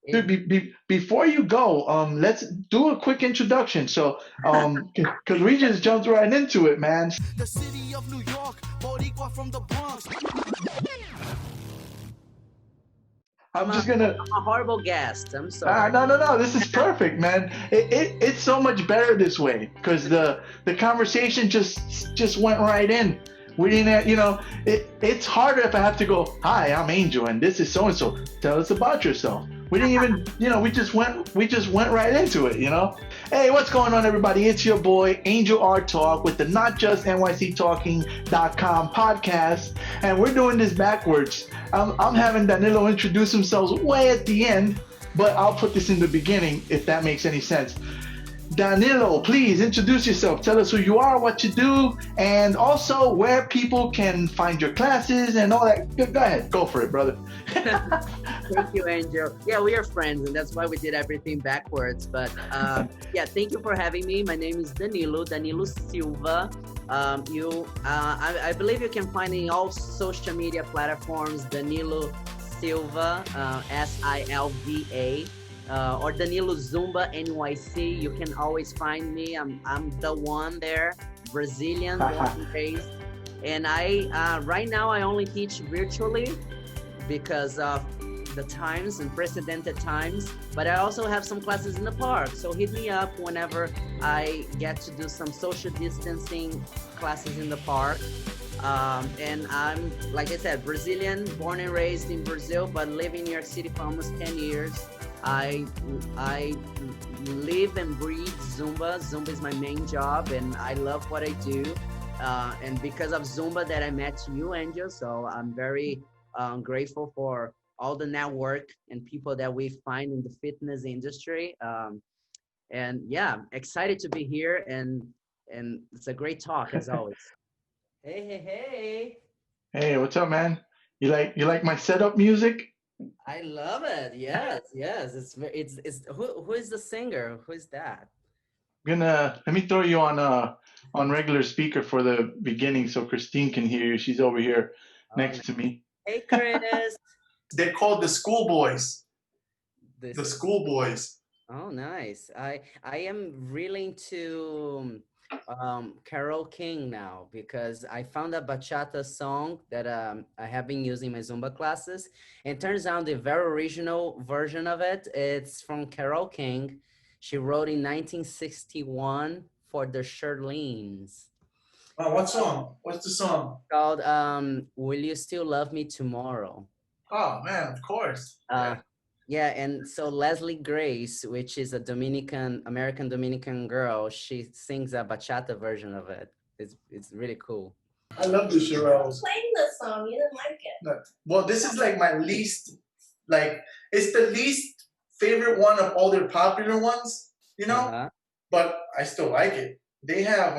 Dude, before you go, let's do a quick introduction. So, because we just jumped right into it, man. The city of New York, Boricua from the Bronx. I'm just gonna. I'm a horrible guest. I'm sorry. No, no, no. This is perfect, man. It's so much better this way because the conversation just went right in. We didn't, it's harder if I have to go. Hi, I'm Angel, and this is so and so. Tell us about yourself. We didn't even, we just went right into it. Hey, what's going on, everybody? It's your boy Angel R Talk with the Not Just NYC Talking.com podcast, and we're doing this backwards. I'm having Danilo introduce himself way at the end, but I'll put this in the beginning if that makes any sense. Danilo, please introduce yourself. Tell us who you are, what you do, and also where people can find your classes and all that. Go ahead, go for it, brother. Thank you, Angel. Yeah, we are friends, and that's why we did everything backwards. But yeah, thank you for having me. My name is Danilo Silva. I believe you can find in all social media platforms Danilo Silva, Silva. Or Danilo Zumba NYC. You can always find me. I'm the one there, Brazilian, born and raised. And I right now I only teach virtually because of the times, unprecedented times. But I also have some classes in the park. So hit me up whenever I get to do some social distancing classes in the park. And I'm, like I said, Brazilian, born and raised in Brazil, but live in New York City for almost 10 years. I live and breathe Zumba. Zumba is my main job, and I love what I do. And because of Zumba that I met you, Angel, so I'm very grateful for all the network and people that we find in the fitness industry. And yeah, excited to be here, and it's a great talk as always. Hey. Hey, what's up, man? You like my setup music? I love it. Yes. It's who is the singer? Who is that? Let me throw you on regular speaker for the beginning so Christine can hear you. She's over here Oh, next to me. hey, Chris. They're called the schoolboys. This The schoolboys. Oh, nice. I am really into Carole King now because I found a bachata song that I have been using in my Zumba classes. And it turns out the very original version of it, it's from Carole King. She wrote in 1961 for the Shirleys. Oh, what song? What's the song? Called Will You Still Love Me Tomorrow? Oh man, of course. Yeah, and so Leslie Grace, which is a American Dominican girl, she sings a bachata version of it. It's really cool. I love the Shirelles. Playing this song, you didn't like it. No. Well, this is like my least, it's the least favorite one of all their popular ones, but I still like it. They have,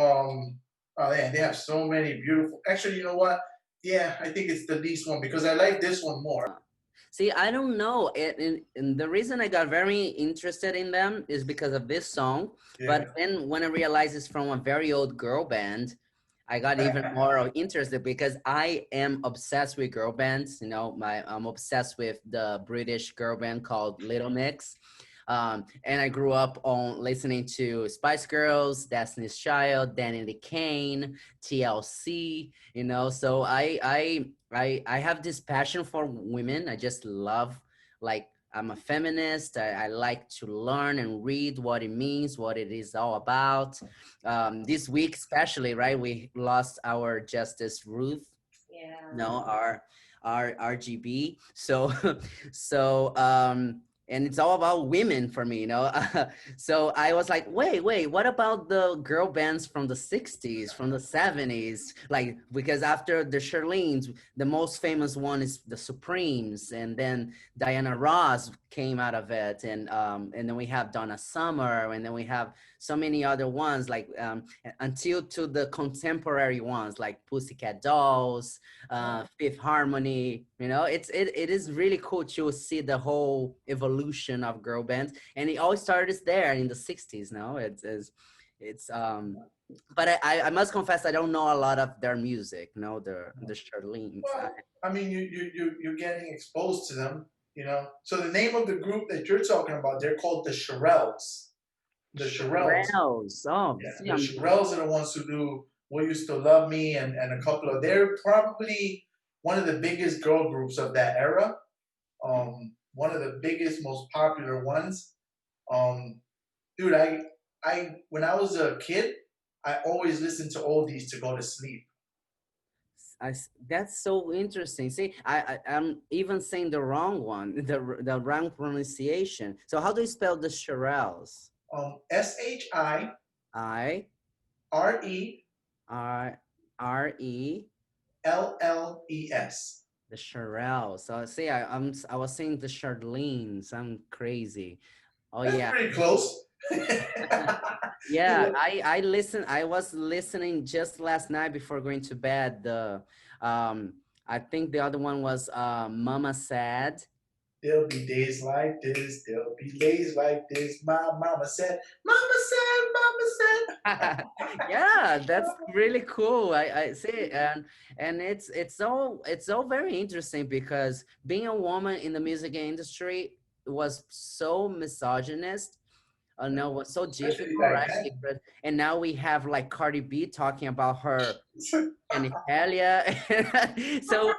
they have so many beautiful, actually, you know what? Yeah, I think it's the least one because I like this one more. See, I don't know. And the reason I got very interested in them is because of this song. Yeah. But then when I realized it's from a very old girl band, I got even more interested because I am obsessed with girl bands. I'm obsessed with the British girl band called Little Mix. And I grew up on listening to Spice Girls, Destiny's Child, Danny the Kane, TLC, so I have this passion for women. I just love, I'm a feminist. I like to learn and read what it means, what it is all about. This week, especially, right, we lost our Justice Ruth, our RGB. And it's all about women for me, So I was like, wait, what about the girl bands from the 60s, from the 70s? Because after the Shirleys, the most famous one is the Supremes, and then Diana Ross came out of it, and then we have Donna Summer, and then we have so many other ones, until to the contemporary ones like Pussycat Dolls, Fifth Harmony. It is really cool to see the whole evolution of girl bands, and it all started there in the 60s. But I must confess I don't know a lot of their music, the Shirleys. Well, I mean, you're getting exposed to them, You know, so the name of the group that you're talking about, they're called the Shirelles. The Shirelles. Shirelles. Oh, Yeah, see, the I'm Shirelles are the ones who do "Will You Still Love Me" and a couple of. They're probably one of the biggest girl groups of that era. One of the biggest, most popular ones. Um, dude, I when I was a kid, I always listened to oldies to go to sleep. That's so interesting. See, I'm even saying the wrong one, the wrong pronunciation. So how do you spell the Shirelles? SHIRELES. I R R E the Shirelles. So see, I was saying the Charlene's. I'm crazy. Oh That's yeah. pretty close. Yeah, I listen. I was listening just last night before going to bed. The I think the other one was Mama Said. There'll be days like this. There'll be days like this. My mama said. Mama said. Mama said. Yeah, that's really cool. I see, and it's all very interesting because being a woman in the music industry was so misogynist. No, was so Especially difficult, back right? Because, and now we have like Cardi B talking about her then. genitalia. So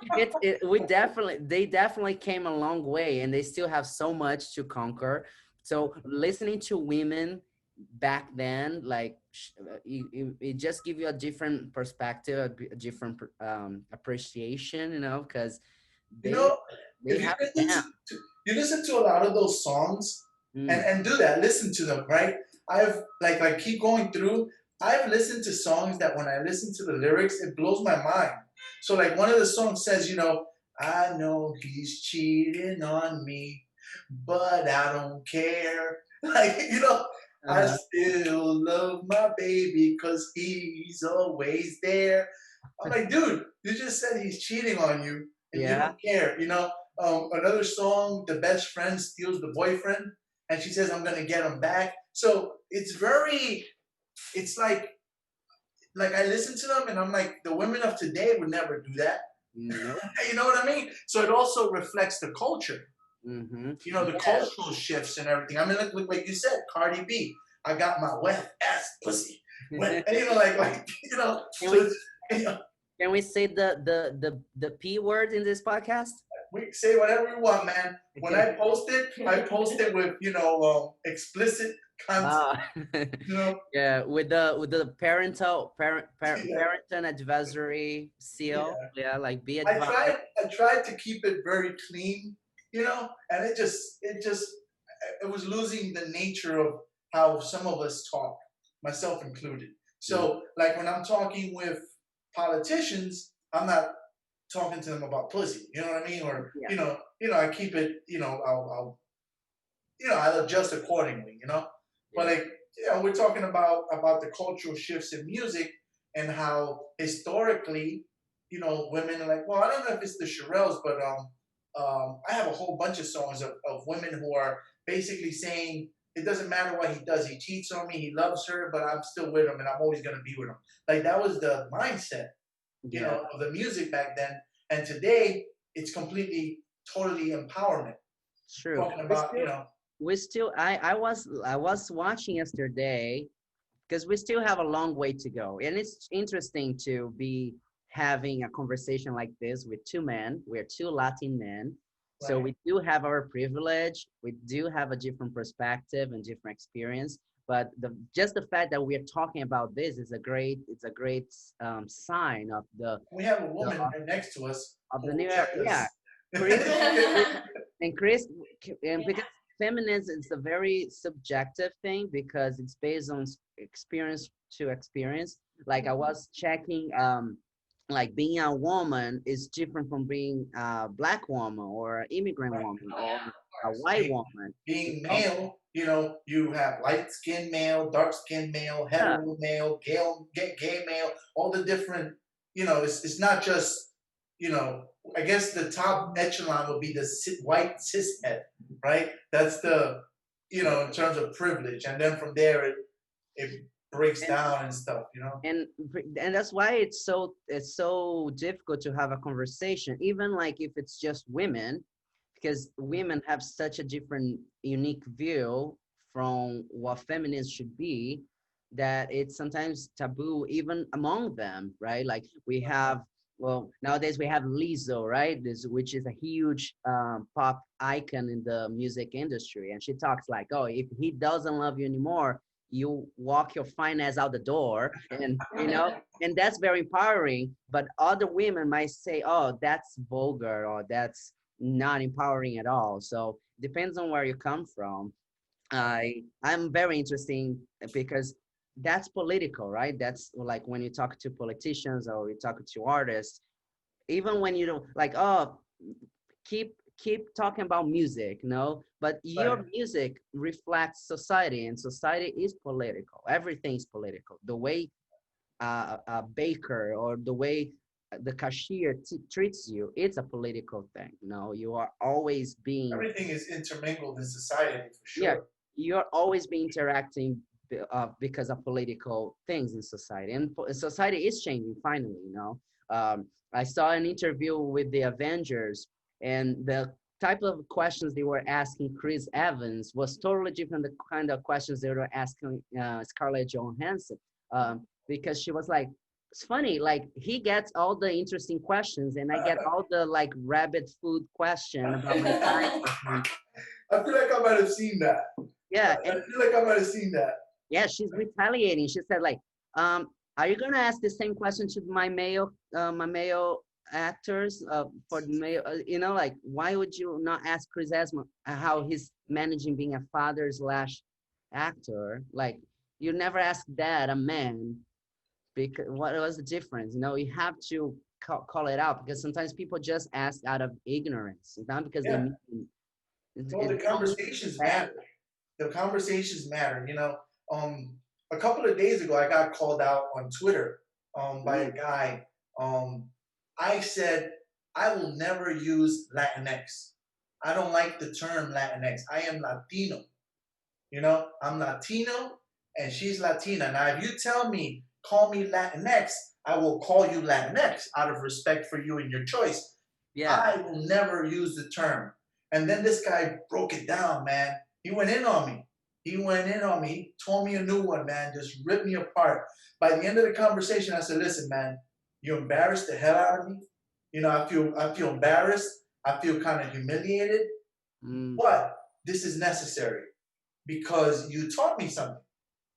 they definitely came a long way, and they still have so much to conquer. So listening to women back then, like it just give you a different perspective, a different appreciation, because You they know, they if you have it listen down. you listen to a lot of those songs Mm. and do that, listen to them, right? I've like keep going through. I've listened to songs that when I listen to the lyrics, it blows my mind. So like one of the songs says, I know he's cheating on me, but I don't care. Like, I Uh-huh. still love my baby because he's always there. I'm like, dude, you just said he's cheating on you and you Yeah. don't care. Another song, the best friend steals the boyfriend, and she says, I'm gonna get him back. So it's like I listen to them and I'm like, the women of today would never do that. No. You know what I mean? So it also reflects the culture, Mm-hmm. the Yeah. cultural shifts and everything. I mean, like you said, Cardi B, I got my wet ass pussy. Wet, and, Can so we it's, you know, can we say the P word in this podcast? we say whatever we want, man. When I post it with, explicit content, Uh, you know. yeah, with the Yeah, parental advisory seal. yeah. Yeah, like be I advised. tried I tried to keep it very clean, and it was losing the nature of how some of us talk, myself included. Mm, So like when I'm talking with politicians, I'm not talking to them about pussy, you know what I mean? Or yeah, I keep it, I'll adjust accordingly, But yeah. like, we're talking about the cultural shifts in music and how historically, women are like, well, I don't know if it's the Shirelles, but I have a whole bunch of songs of women who are basically saying it doesn't matter what he does. He cheats on me. He loves her, but I'm still with him, and I'm always gonna be with him. Like that was the mindset, Yeah, of the music back then. And today, it's completely, totally empowerment. true. Talking We about, still we still I was watching yesterday because we still have a long way to go. And it's interesting to be having a conversation like this with two men. We're two Latin men. So right. we do have our privilege. We do have a different perspective and different experience. But just the fact that we're talking about this is a great sign We have a the woman right next to us of who the will new era. check Yeah, us. Chris, and Chris, and Yeah. because feminism is a very subjective thing because it's based on experience to experience. Like I was checking, like being a woman is different from being a black woman or an immigrant Right. woman or a Course. white woman. You Being know? male, you have light skinned male, dark skinned male, Yeah, hetero male, gay male, all the different, it's not just, I guess the top echelon would be the white cishet, right? That's the, in terms of privilege. And then from there, it breaks and down and stuff. and and that's why it's so difficult to have a conversation, even like if it's just women, because women have such a different, unique view from what feminists should be, that it's sometimes taboo even among them, right? Like we have, well, nowadays we have Lizzo, right? Which is a huge pop icon in the music industry, and she talks like, "Oh, if he doesn't love you anymore, you walk your fine ass out the door," and and that's very empowering. But other women might say, "Oh, that's vulgar," or "That's not empowering at all." So depends on where you come from. I'm very interesting because that's political, right? That's like when you talk to politicians or you talk to artists, even when you don't like, oh, keep talking about music, no, but your Right. music reflects society, and society is political. Everything is political. The way a baker or the way the cashier treats you, it's a political thing. You are always being, Everything is intermingled in society for yeah, sure. you're always be interacting because of political things in society, and society is changing finally. I saw an interview with the Avengers, and the type of questions they were asking Chris Evans was totally different the kind of questions they were asking Scarlett Johansson, because she was like, it's funny, like he gets all the interesting questions and I get all the like rabbit food question about my time with him. I feel like I might have seen that. Yeah, I feel like I might have seen that. yeah, she's retaliating. She said like, are you gonna ask the same question to my male actors for the male, like why would you not ask Chris Esma how he's managing being a father slash actor? Like you never ask that a man, because what was the difference? You have to call it out, because sometimes people just ask out of ignorance, not because they Yeah. mean Well, the they don't mean conversations bad. matter. The conversations matter. A couple of days ago, I got called out on Twitter by a guy. Um, I said I will never use Latinx. I don't like the term Latinx. I am Latino. I'm Latino and she's Latina. Now, if you call me Latinx, I will call you Latinx out of respect for you and your choice. Yeah. I will never use the term. And then this guy broke it down, man. He went in on me. He told me a new one, man. Just ripped me apart. By the end of the conversation, I said, listen, man, you embarrassed the hell out of me. I feel embarrassed. I feel kind of humiliated. Mm, But this is necessary because you taught me something.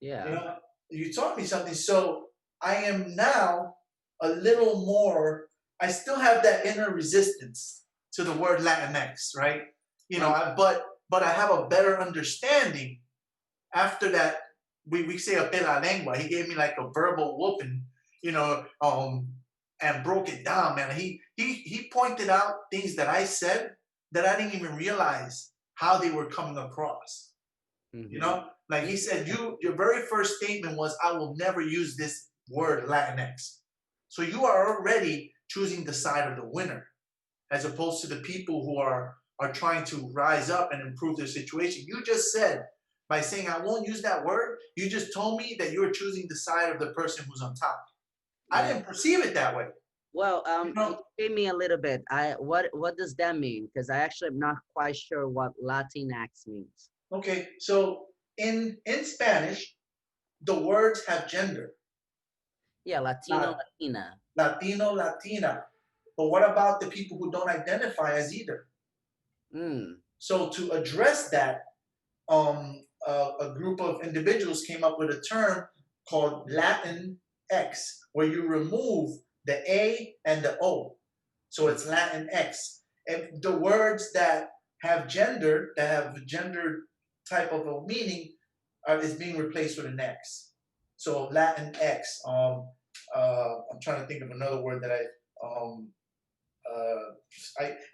yeah. You taught me something. So I am now a little more, I still have that inner resistance to the word Latinx, right? But I have a better understanding after that. We say a pela lengua. He gave me like a verbal whooping, and broke it down, man. He pointed out things that I said that I didn't even realize how they were coming across. Like he said, your very first statement was, I will never use this word Latinx. So you are already choosing the side of the winner, as opposed to the people who are trying to rise up and improve their situation. You just said, by saying I won't use that word, you just told me that you're choosing the side of the person who's on top. I didn't perceive it that way. Well, explain me a little bit. What does that mean? Because I actually am not quite sure what Latinx means. Okay, so in Spanish, the words have gender. Yeah, Latino, Latina. Latino, Latina. But what about the people who don't identify as either? So to address that, a group of individuals came up with a term called Latin X, where you remove the A and the O. So it's Latin X. And the words that have gender type of a meaning is being replaced with an X. So Latin X. I'm trying to think of another word that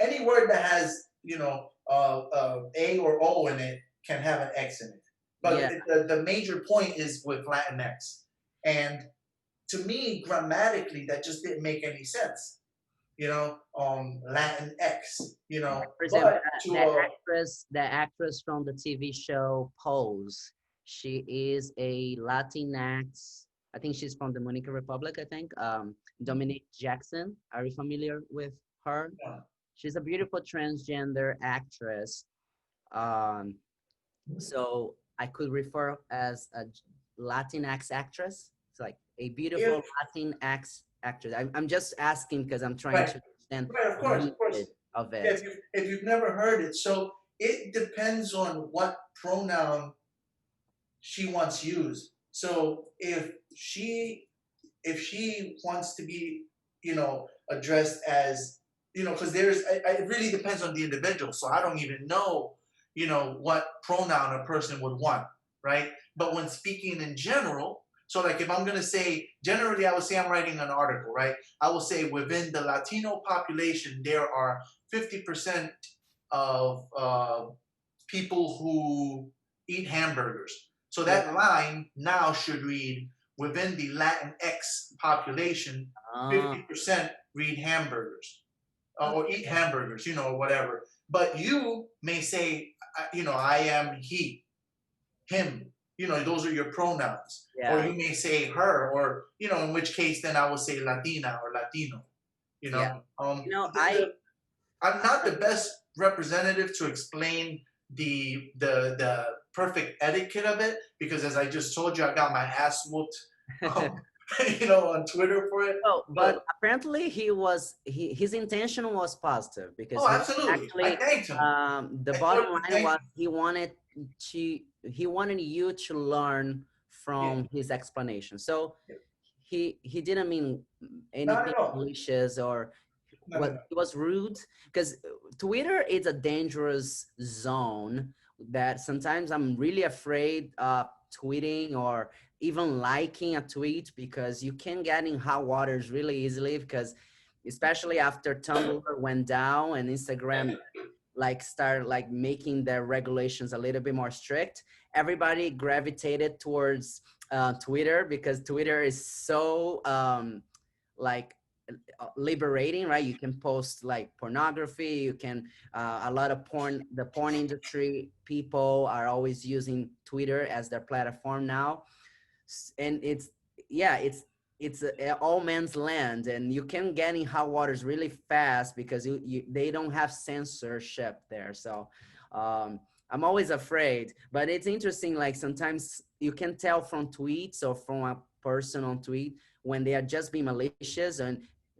any word that has A or O in it can have an X in it. But the major point is with Latinx. And to me, grammatically, that just didn't make any sense. Latin X, For example, the actress from the TV show Pose, she is a Latinx. I think she's from the Dominican Republic, I think. Dominique Jackson. Are you familiar with her? Yeah. She's a beautiful transgender actress. Um, so I could refer as a Latinx actress. It's like a beautiful If Latinx actress. I'm just asking because I'm trying right, to understand right, of the course, usage of Yeah, it. if you've never heard it, so it depends on what pronoun she wants used. So if she wants to be, addressed as, because it really depends on the individual. So I don't even know, what pronoun a person would want, right? But when speaking in general, so like if I'm gonna say generally, I would say I'm writing an article, right? I will say within the Latino population, there are 50% of people who eat hamburgers. So Yeah. that line now should read within the Latinx population, Ah, 50% read hamburgers or eat okay. hamburgers, or whatever. But you may say, I am he, him. Those are your pronouns. Or Yeah. you may say her, or, in which case then I will say Latina or Latino. You Yeah. know, You know, I'm not the best representative to explain the perfect etiquette of it because, as I just told you, I got my ass whooped, um, on Twitter for it. oh, But but apparently his intention was positive because oh, he absolutely, I actually thanked him. the I bottom totally line thanked was him. he wanted you to learn Yeah, from his explanation. So yeah. he didn't mean Not anything at all. malicious or No, no, what no. it was rude because Twitter is a dangerous zone that sometimes I'm really afraid of tweeting or even liking a tweet because you can get in hot waters really easily because especially after Tumblr went down and Instagram like start like making their regulations a little bit more strict, everybody gravitated towards Twitter because Twitter is so like liberating, right? You can post like pornography, you can a lot of the porn industry people are always using Twitter as their platform now. And it's yeah, it's a all man's land and you can get in hot waters really fast because they don't have censorship there. So I'm always afraid, but it's interesting, like sometimes you can tell from tweets or from a person on tweet when they are just being malicious and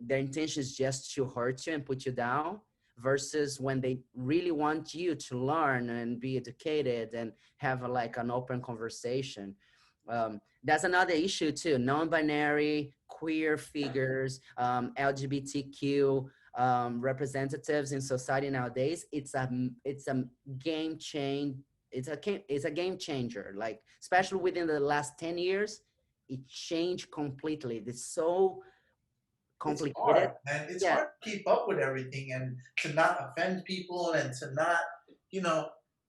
their intention is just to hurt you and put you down versus when they really want you to learn and be educated and have like an open conversation. That's another issue too. Non-binary, queer figures, LGBTQ representatives in society nowadays. It's a game change. It's a game changer. Like especially within the last 10 years, it changed completely. It's so It's complicated. hard, man. It's Yeah, hard to keep up with everything and to not offend people and to not, you know,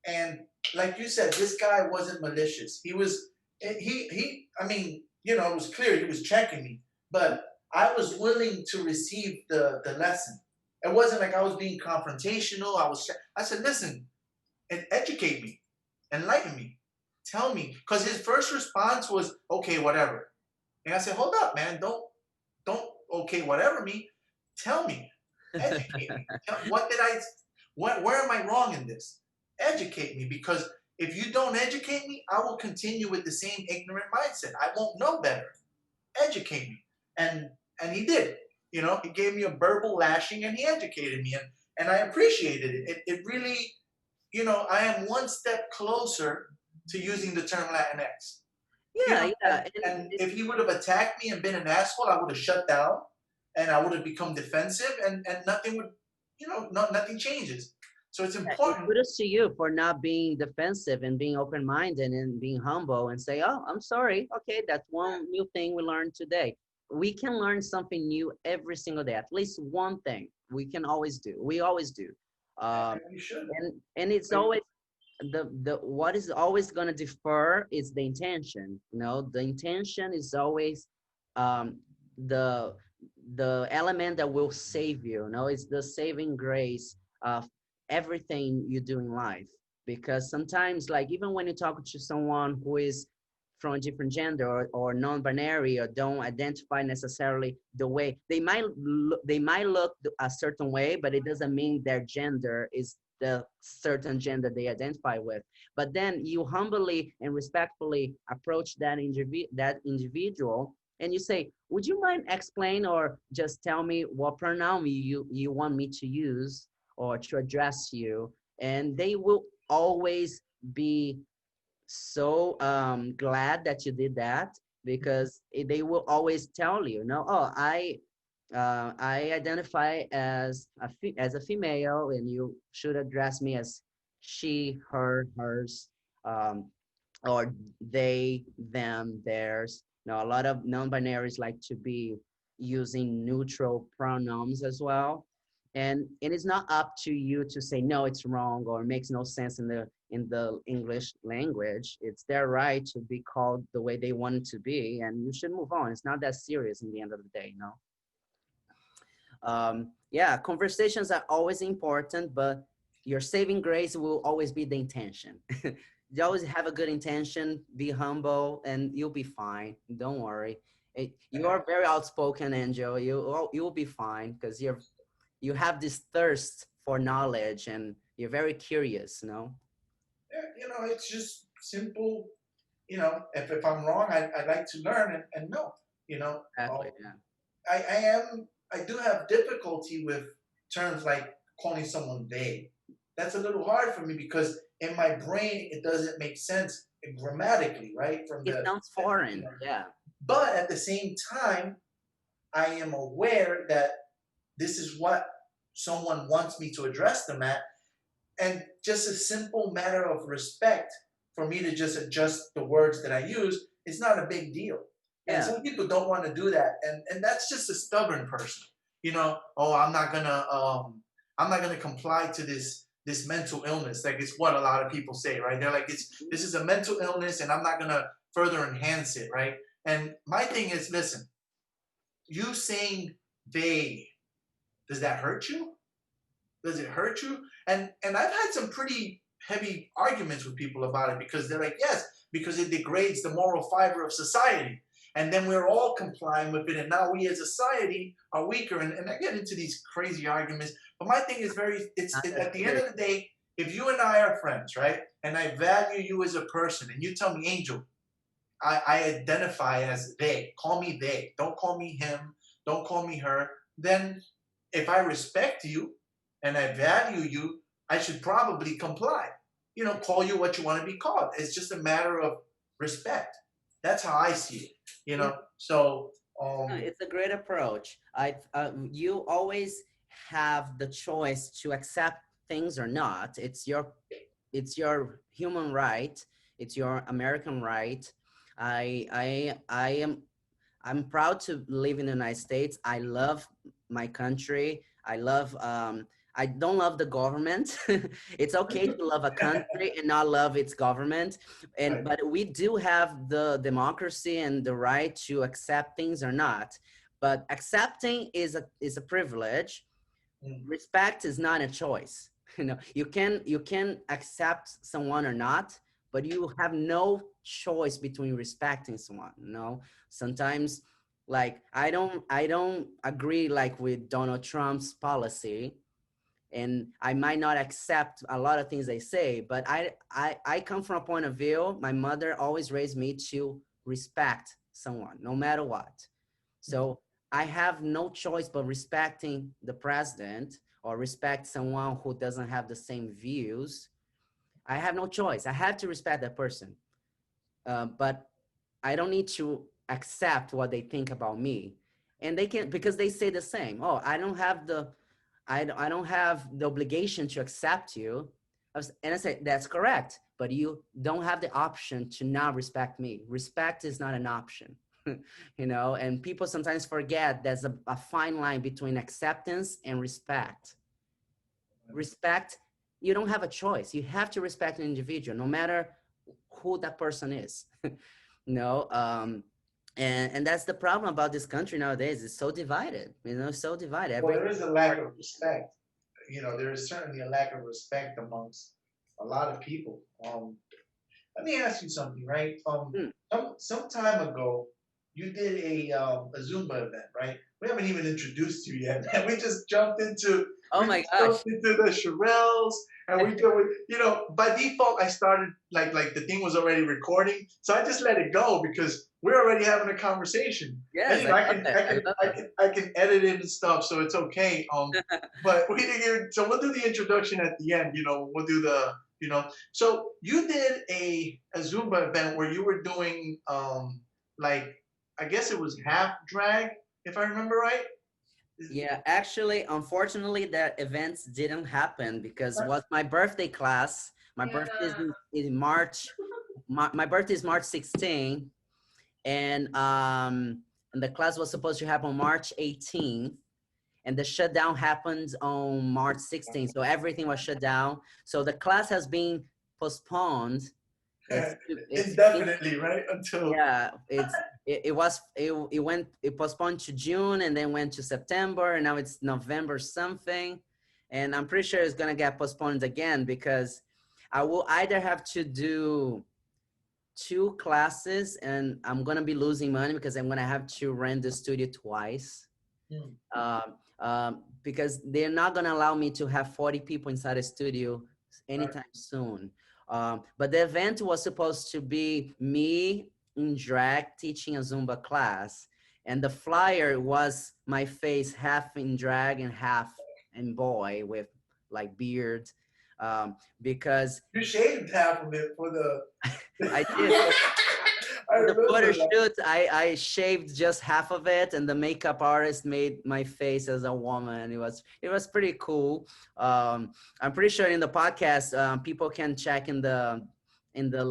and like you said, this guy wasn't malicious. I mean, it was clear he was checking me, but I was willing to receive the lesson. It wasn't like I was being confrontational. I said, listen, and educate me, enlighten me, tell me, because his first response was, okay, whatever. And I said, hold up, man, don't okay whatever me, tell me, educate me. Where am I wrong in this? Educate me, because if you don't educate me, I will continue with the same ignorant mindset. I won't know better. Educate me. And he did. He gave me a verbal lashing and he educated me, and I appreciated it. It really, I am one step closer to using the term Latinx. yeah, And, yeah. and if he would have attacked me and been an asshole, I would have shut down and I would have become defensive, and nothing would, nothing changes. So it's important. Kudos to you for not being defensive and being open-minded and being humble and say, "Oh, I'm sorry. Okay, that's one new thing we learned today." We can learn something new every single day. At least one thing we can always do. We always do. Um, And you should. and it's always the what is always going to differ is the intention. The intention is always um, the the element that will save you. It's the saving grace of everything you do in life. Because sometimes, like even when you talk to someone who is from a different gender or non-binary or don't identify necessarily the way they might look a certain way, but it doesn't mean their gender is the certain gender they identify with. But then you humbly and respectfully approach that individual and you say, would you mind explain or just tell me what pronoun you want me to use or to address you? And they will always be so glad that you did that, because they will always tell you, no, oh, I identify as as a female, and you should address me as she, her, hers, um, or they, them, theirs. Now, a lot of non-binaries like to be using neutral pronouns as well. And it is not up to you to say, no, it's wrong or makes no sense in the English language. It's their right to be called the way they want it to be, and you should move on. It's not that serious in the end of the day, you know? Yeah, conversations are always important, but your saving grace will always be the intention. You always have a good intention, be humble, and you'll be fine. Don't worry. You are very outspoken, Angel. You'll be fine because you have this thirst for knowledge and you're very curious, you know? It's just simple. If I'm wrong, I'd like to learn and know. Exactly, yeah. I do have difficulty with terms like calling someone they. That's a little hard for me because in my brain it doesn't make sense grammatically, right? It sounds foreign, yeah. But at the same time, I am aware that this is what someone wants me to address them at, and just a simple matter of respect for me to just adjust the words that I use is not a big deal. And Yeah. some people don't want to do that, and that's just a stubborn person. Oh, I'm not gonna comply to this mental illness. Like, it's what a lot of people say, right? They're like, this is a mental illness, and I'm not gonna further enhance it, right? And my thing is, listen, you saying they, does that hurt you? Does it hurt you? And I've had some pretty heavy arguments with people about it, because they're like, yes, because it degrades the moral fiber of society. And then we're all complying with it, and now we as a society are weaker. And I get into these crazy arguments, but my thing is at the end of the day, if you and I are friends, right, and I value you as a person, and you tell me, Angel, I identify as they, call me they, don't call me him, don't call me her, then if I respect you and I value you, I should probably comply. Call you what you want to be called. It's just a matter of respect. That's how I see it. So It's a great approach. You always have the choice to accept things or not. It's your human right. It's your American right. I'm proud to live in the United States. I love my country. I don't love the government. It's okay to love a country and not love its government. Right. But we do have the democracy and the right to accept things or not. But accepting is a privilege. Respect is not a choice. You can accept someone or not, but you have no choice between respecting someone. Sometimes, like, I don't agree like with Donald Trump's policy, and I might not accept a lot of things they say, but I come from a point of view. My mother always raised me to respect someone no matter what. So I have no choice but respecting the president or respect someone who doesn't have the same views. I have no choice. I have to respect that person. But I don't need to accept what they think about me. And they can, because they say the same. Oh, I don't have the obligation to accept you. And I say, that's correct, but you don't have the option to not respect me. Respect is not an option, and people sometimes forget there's a fine line between acceptance and respect. Respect, you don't have a choice. You have to respect an individual, no matter who that person is. And that's the problem about this country nowadays. It's so divided, so divided. Well, there is a lack of respect. There is certainly a lack of respect amongst a lot of people. let me ask you something, right? Hmm. Some time ago, you did a Zumba event, right? We haven't even introduced you yet, man. Oh We my just gosh. jumped into the Shirelles, and by default, I started like the thing was already recording, so I just let it go because we're already having a conversation. And Yes, I I love can it. I I can love I it. can I can edit it and stuff, so it's okay. But we didn't even. So we'll do the introduction at the end. We'll do the. So you did a Zumba event where you were doing like I guess it was half drag, if I remember right. Yeah, actually, unfortunately, that events didn't happen because was my birthday class. My birthday is Yeah. in March. My birthday is March 16th, and the class was supposed to happen March 18th, and the shutdown happened on March 16th. So everything was shut down. So the class has been postponed. It's Indefinitely, right? Until yeah, it postponed to June and then went to September and now it's November something, and I'm pretty sure it's gonna get postponed again because I will either have to do two classes and I'm gonna be losing money because I'm gonna have to rent the studio twice. Hmm. Because they're not gonna allow me to have 40 people inside a studio anytime soon. But the event was supposed to be me in drag teaching a Zumba class, and the flyer was my face half in drag and half in boy with like beard, because you shaved half of it for the. I did. I For the photo remember that. shoot, I shaved just half of it, and the makeup artist made my face as a woman. It was pretty cool. I'm pretty sure in the podcast, people can check in the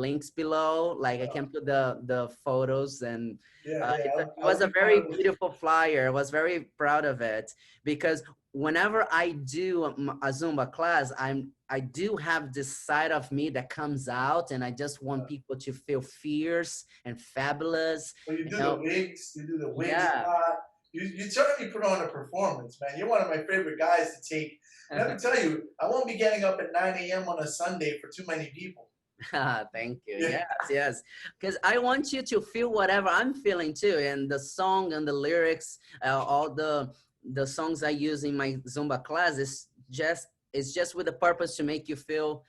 links below. Like I can put the photos, and Yeah, yeah. it I'll was a be very proud of it. beautiful flyer. I was very proud of it because whenever I do a Zumba class, I do have this side of me that comes out, and I just want people to feel fierce and fabulous. Well, you You do the know, wigs. You do the wigs a yeah. lot. You certainly put on a performance, man. You're one of my favorite guys to take. And let me tell you, I won't be getting up at 9 a.m. on a Sunday for too many people. Thank you. Yeah. Yes, yes. Because I want you to feel whatever I'm feeling too, and the song and the lyrics, all the songs I use in my Zumba class is just it's just with the purpose to make you feel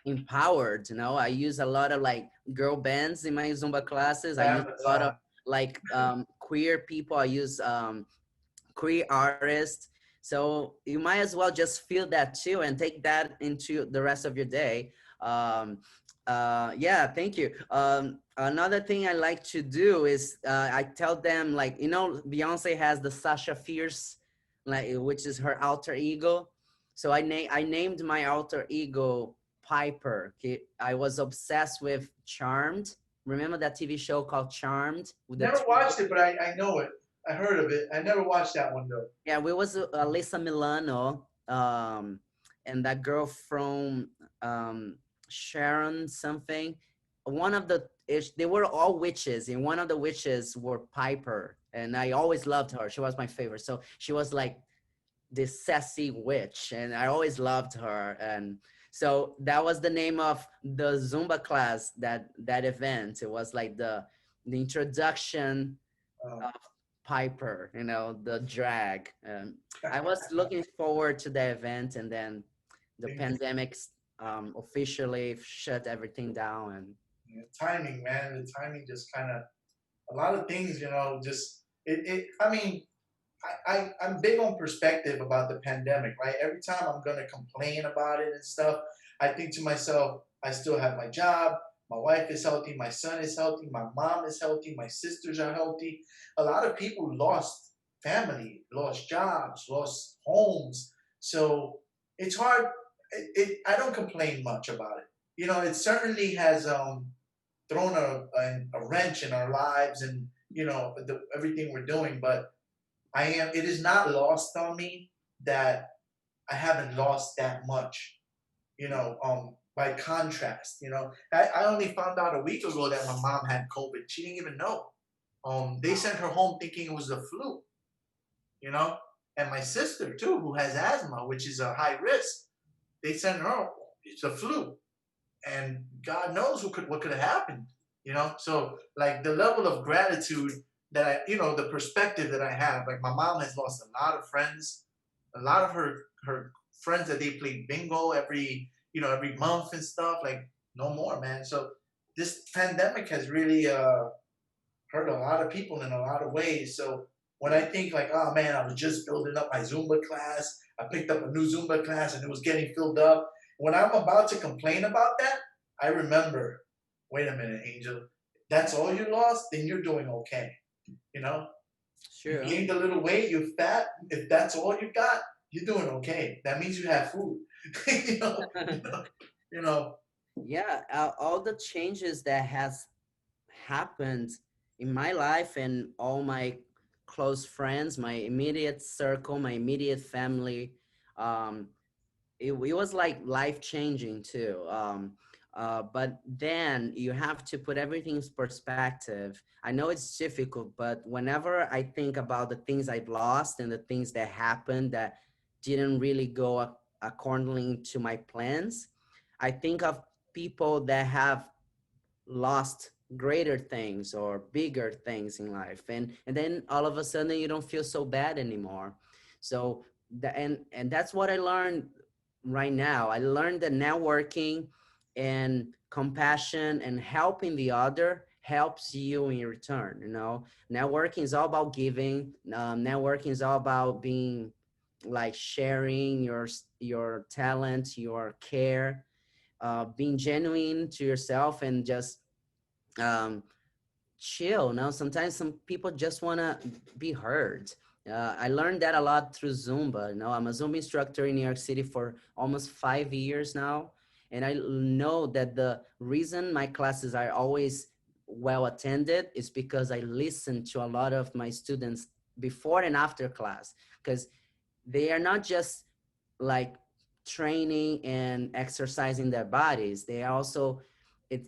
empowered. I use a lot of like girl bands in my Zumba classes. I use a lot of Avatar. like queer people. I use queer artists. So you might as well just feel that too and take that into the rest of your day. um, yeah, thank you. Another thing I like to do is I tell them, like, Beyonce has the Sasha Fierce, like, which is her alter ego. So I named my alter ego Piper. Okay? I was obsessed with Charmed. Remember that TV show called Charmed with the Never two? watched it, but I know it. I heard of it. I never watched that one though. Yeah, we was Alyssa Milano, and that girl from Sharon something. One of they were all witches, and one of the witches were Piper, and I always loved her. She was my favorite. So she was like this sassy witch, and I always loved her. And so that was the name of the Zumba class, that event. It was like the introduction Um, of Piper, the drag. I was looking forward to the event, and then the things- pandemic officially shut everything down. And timing, man. The timing just kind of a lot of things, just it. I mean, I'm big on perspective about the pandemic, right? Every time I'm gonna complain about it and stuff, I think to myself, I still have my job, my wife is healthy, my son is healthy, my mom is healthy, my sisters are healthy. A lot of people lost family, lost jobs, lost homes. So it's hard. I don't complain much about it. It certainly has thrown a wrench in our lives and everything we're doing, but it is not lost on me that I haven't lost that much, by contrast, I only found out a week ago that my mom had COVID. She didn't even know. They sent her home thinking it was the flu, you know, and my sister too, who has asthma, which is a high risk. They sent her, it's a flu. and God knows what could have happened, you know. So like the level of gratitude that I, you know, the perspective that I have. Like my mom has lost a lot of friends, a lot of her friends that they played bingo every, you know, every month and stuff. Like no more, man. So this pandemic has really hurt a lot of people in a lot of ways. So when I think like, oh man, I was just building up my Zumba class. I picked up a new Zumba class and it was getting filled up. When I'm about to complain about that, I remember, wait a minute, Angel, that's all you lost, then you're doing okay. You know, you Sure. gained a little weight, you're fat. If that's all you got, you're doing okay. That means you have food. you know, you know. Yeah, all the changes that has happened in my life and all my close friends, my immediate circle, my immediate family, um, it was like life changing too. But then you have to put everything in perspective. I know it's difficult, but whenever I think about the things I've lost and the things that happened that didn't really go according to my plans, I think of people that have lost greater things or bigger things in life, and then all of a sudden you don't feel so bad anymore. So and that's what I learned right now. I learned that networking and compassion and helping the other helps you in return. You know, networking is all about giving. Networking is all about being like sharing your talent, your care, being genuine to yourself, and just um, chill. Now, sometimes some people just want to be heard. I learned that a lot through Zumba. You know, I'm a Zumba instructor in New York City for almost 5 years now. And I know that the reason my classes are always well attended is because I listen to a lot of my students before and after class, because they are not just like training and exercising their bodies. They also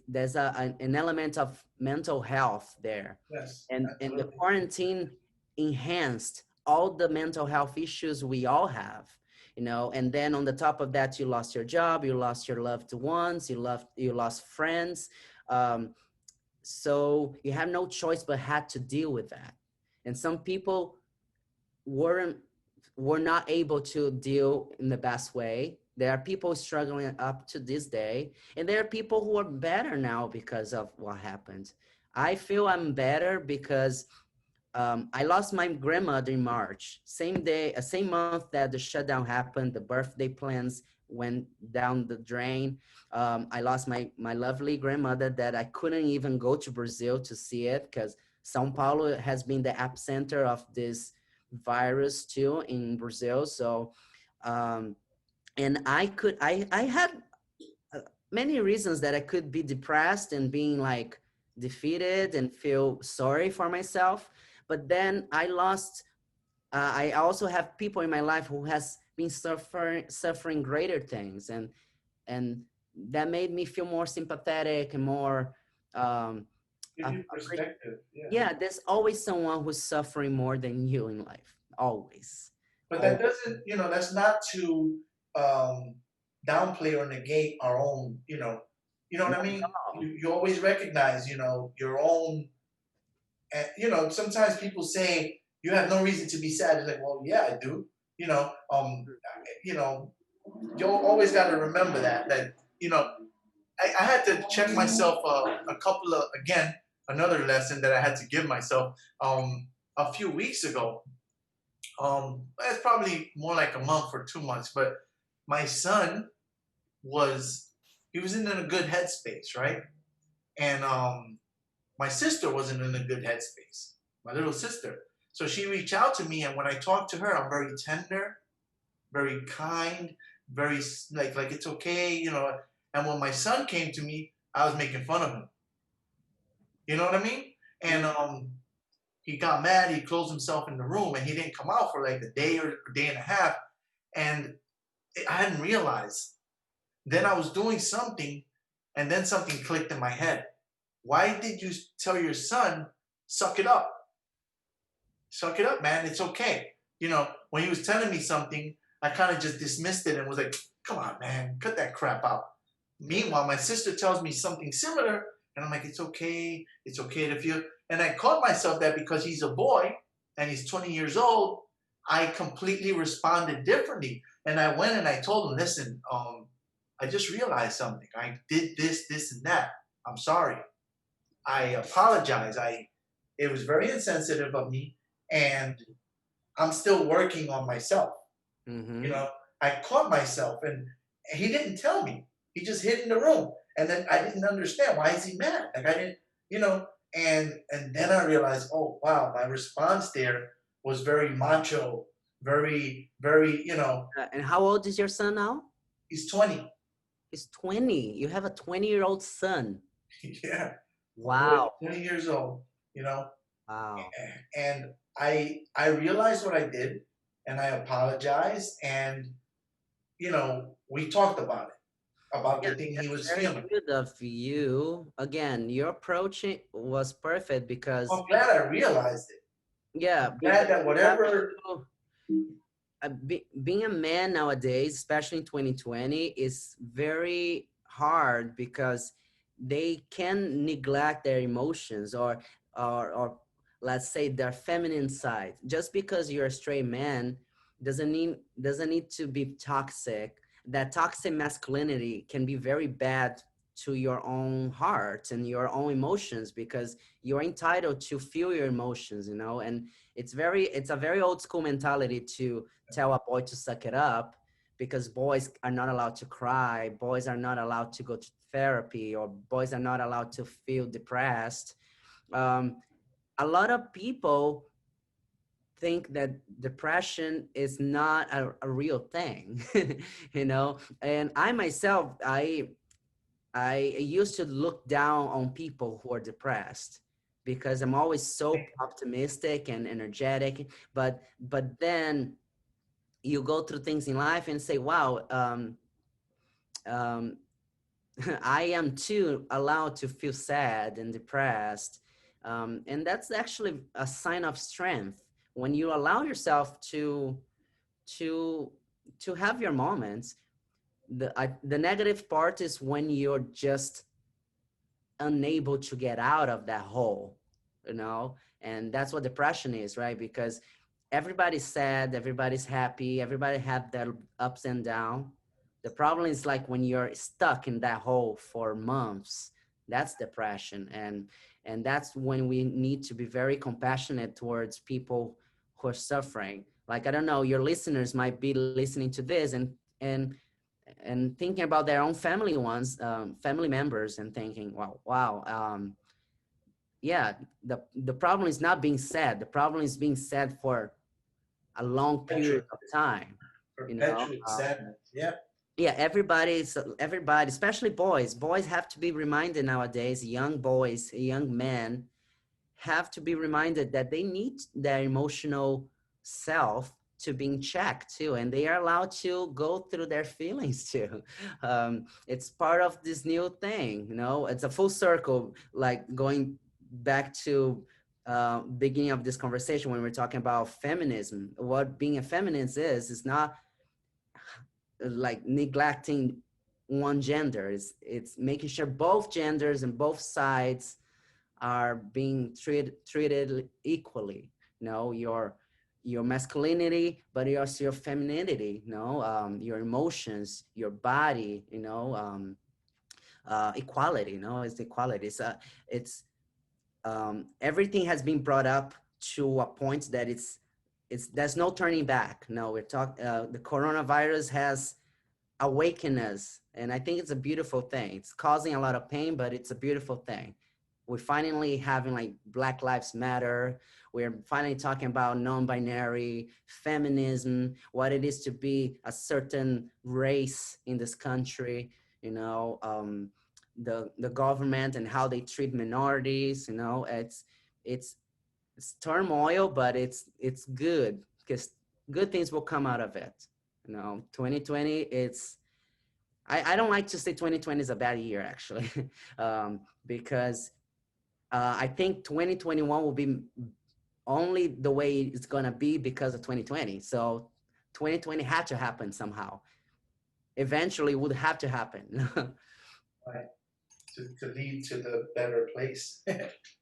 there's an element of mental health there, Yes, and the absolutely. quarantine enhanced all the mental health issues we all have, you know. And then on the top of that, you lost your job, you lost your loved ones, you lost friends, um, so you have no choice but had to deal with that. And some people weren't were not able to deal in the best way. There are people struggling up to this day, and there are people who are better now because of what happened. I feel I'm better because I lost my grandmother in March, same day, same month that the shutdown happened. The birthday plans went down the drain. I lost my lovely grandmother that I couldn't even go to Brazil to see it because São Paulo has been the epicenter of this virus too in Brazil. So, um, and I had many reasons that I could be depressed and being like defeated and feel sorry for myself. But then I lost. I also have people in my life who has been suffering greater things, and that made me feel more sympathetic and more. Um, Give you perspective. Yeah. yeah, there's always someone who's suffering more than you in life. Always. But Oh, that doesn't, you know, that's not to um, downplay or negate our own, you know what I not at mean? all. You always recognize, your own, and, sometimes people say you have no reason to be sad. It's like, well, yeah, I do. You know, you know, you always got to remember that, I had to check myself a couple of, again, another lesson that I had to give myself a few weeks ago. It's probably more like a month or 2 months, but my son he wasn't in a good headspace, right? And my sister wasn't in a good headspace, my little sister. So she reached out to me, and when I talk to her, I'm very tender, very kind, very like it's okay. And when my son came to me, I was making fun of him. You know what I mean? And he got mad. He closed himself in the room, and he didn't come out for like a day or a day and a half. And I hadn't realized. Then I was doing something, and then something clicked in my head. Why did you tell your son, suck it up? Suck it up, man. It's okay. When he was telling me something, I kind of just dismissed it and was like, come on, man, cut that crap out. Meanwhile, my sister tells me something similar, and I'm like, it's okay to feel. And I caught myself that because he's a boy and he's 20 years old, I completely responded differently. And I went and I told him, listen, I just realized something. I did this, and that. I'm sorry. I apologize. It was very insensitive of me, and I'm still working on myself. You know, I caught myself, and he didn't tell me. He just hid in the room, and then I didn't understand why is he mad. Like I didn't, you know, and then I realized, oh wow, my response there was very macho, very, And how old is your son now? he's 20. He's 20. You have a 20-year-old son. Yeah, my boy is Wow. 20 years old. You know, Wow. and I realized what I did, and I apologized, and we talked about Yeah, the thing he that's was very feeling. good of you. Again, your approach was perfect because, I'm glad I realized it. yeah, I'm glad because that you have whatever. to, being a man nowadays, especially in 2020, is very hard because they can neglect their emotions or let's say their feminine side. Just because you're a straight man doesn't need to be toxic. That toxic masculinity can be very bad to your own heart and your own emotions because you're entitled to feel your emotions, and it's a very old school mentality to tell a boy to suck it up because boys are not allowed to cry, boys are not allowed to go to therapy, or boys are not allowed to feel depressed. um, a lot of people think that depression is not a real thing. And I myself, I used to look down on people who are depressed because I'm always so optimistic and energetic, but then you go through things in life and say, wow, um, I am too allowed to feel sad and depressed. And that's actually a sign of strength when you allow yourself to to have your moments. The negative part is when you're just unable to get out of that hole, and that's what depression is, right? Because everybody's sad, everybody's happy, everybody have their ups and downs. The problem is like when you're stuck in that hole for months, that's depression. And that's when we need to be very compassionate towards people who are suffering. Like, I don't know, your listeners might be listening to this and thinking about their own family members, and thinking, wow, yeah, the problem is not being said. The problem is being said for a long period Perpetuate, of time. You know, perpetuate sadness. Yeah. yeah, everybody, especially boys. Boys have to be reminded nowadays. Young boys, young men have to be reminded that they need their emotional self to be in check too, and they are allowed to go through their feelings too. It's part of this new thing. It's a full circle, like going back to beginning of this conversation when we're talking about feminism. What being a feminist is not like neglecting one gender. It's making sure both genders and both sides are being treated equally. Your masculinity, but also your femininity. Your emotions, your body. Equality. It's equality. It's everything has been brought up to a point that it's there's no turning back. No, we're talking. The coronavirus has awaken us, and I think it's a beautiful thing. It's causing a lot of pain, but it's a beautiful thing. We're finally having like Black Lives Matter. We're finally talking about non-binary feminism, what it is to be a certain race in this country. The government and how they treat minorities. It's it's turmoil, but it's good because good things will come out of it. 2020, I don't like to say 2020 is a bad year, actually, because I think 2021 will be only the way it's going to be because of 2020. So 2020 had to happen somehow. Eventually, it would have to happen. Right. To lead to the better place.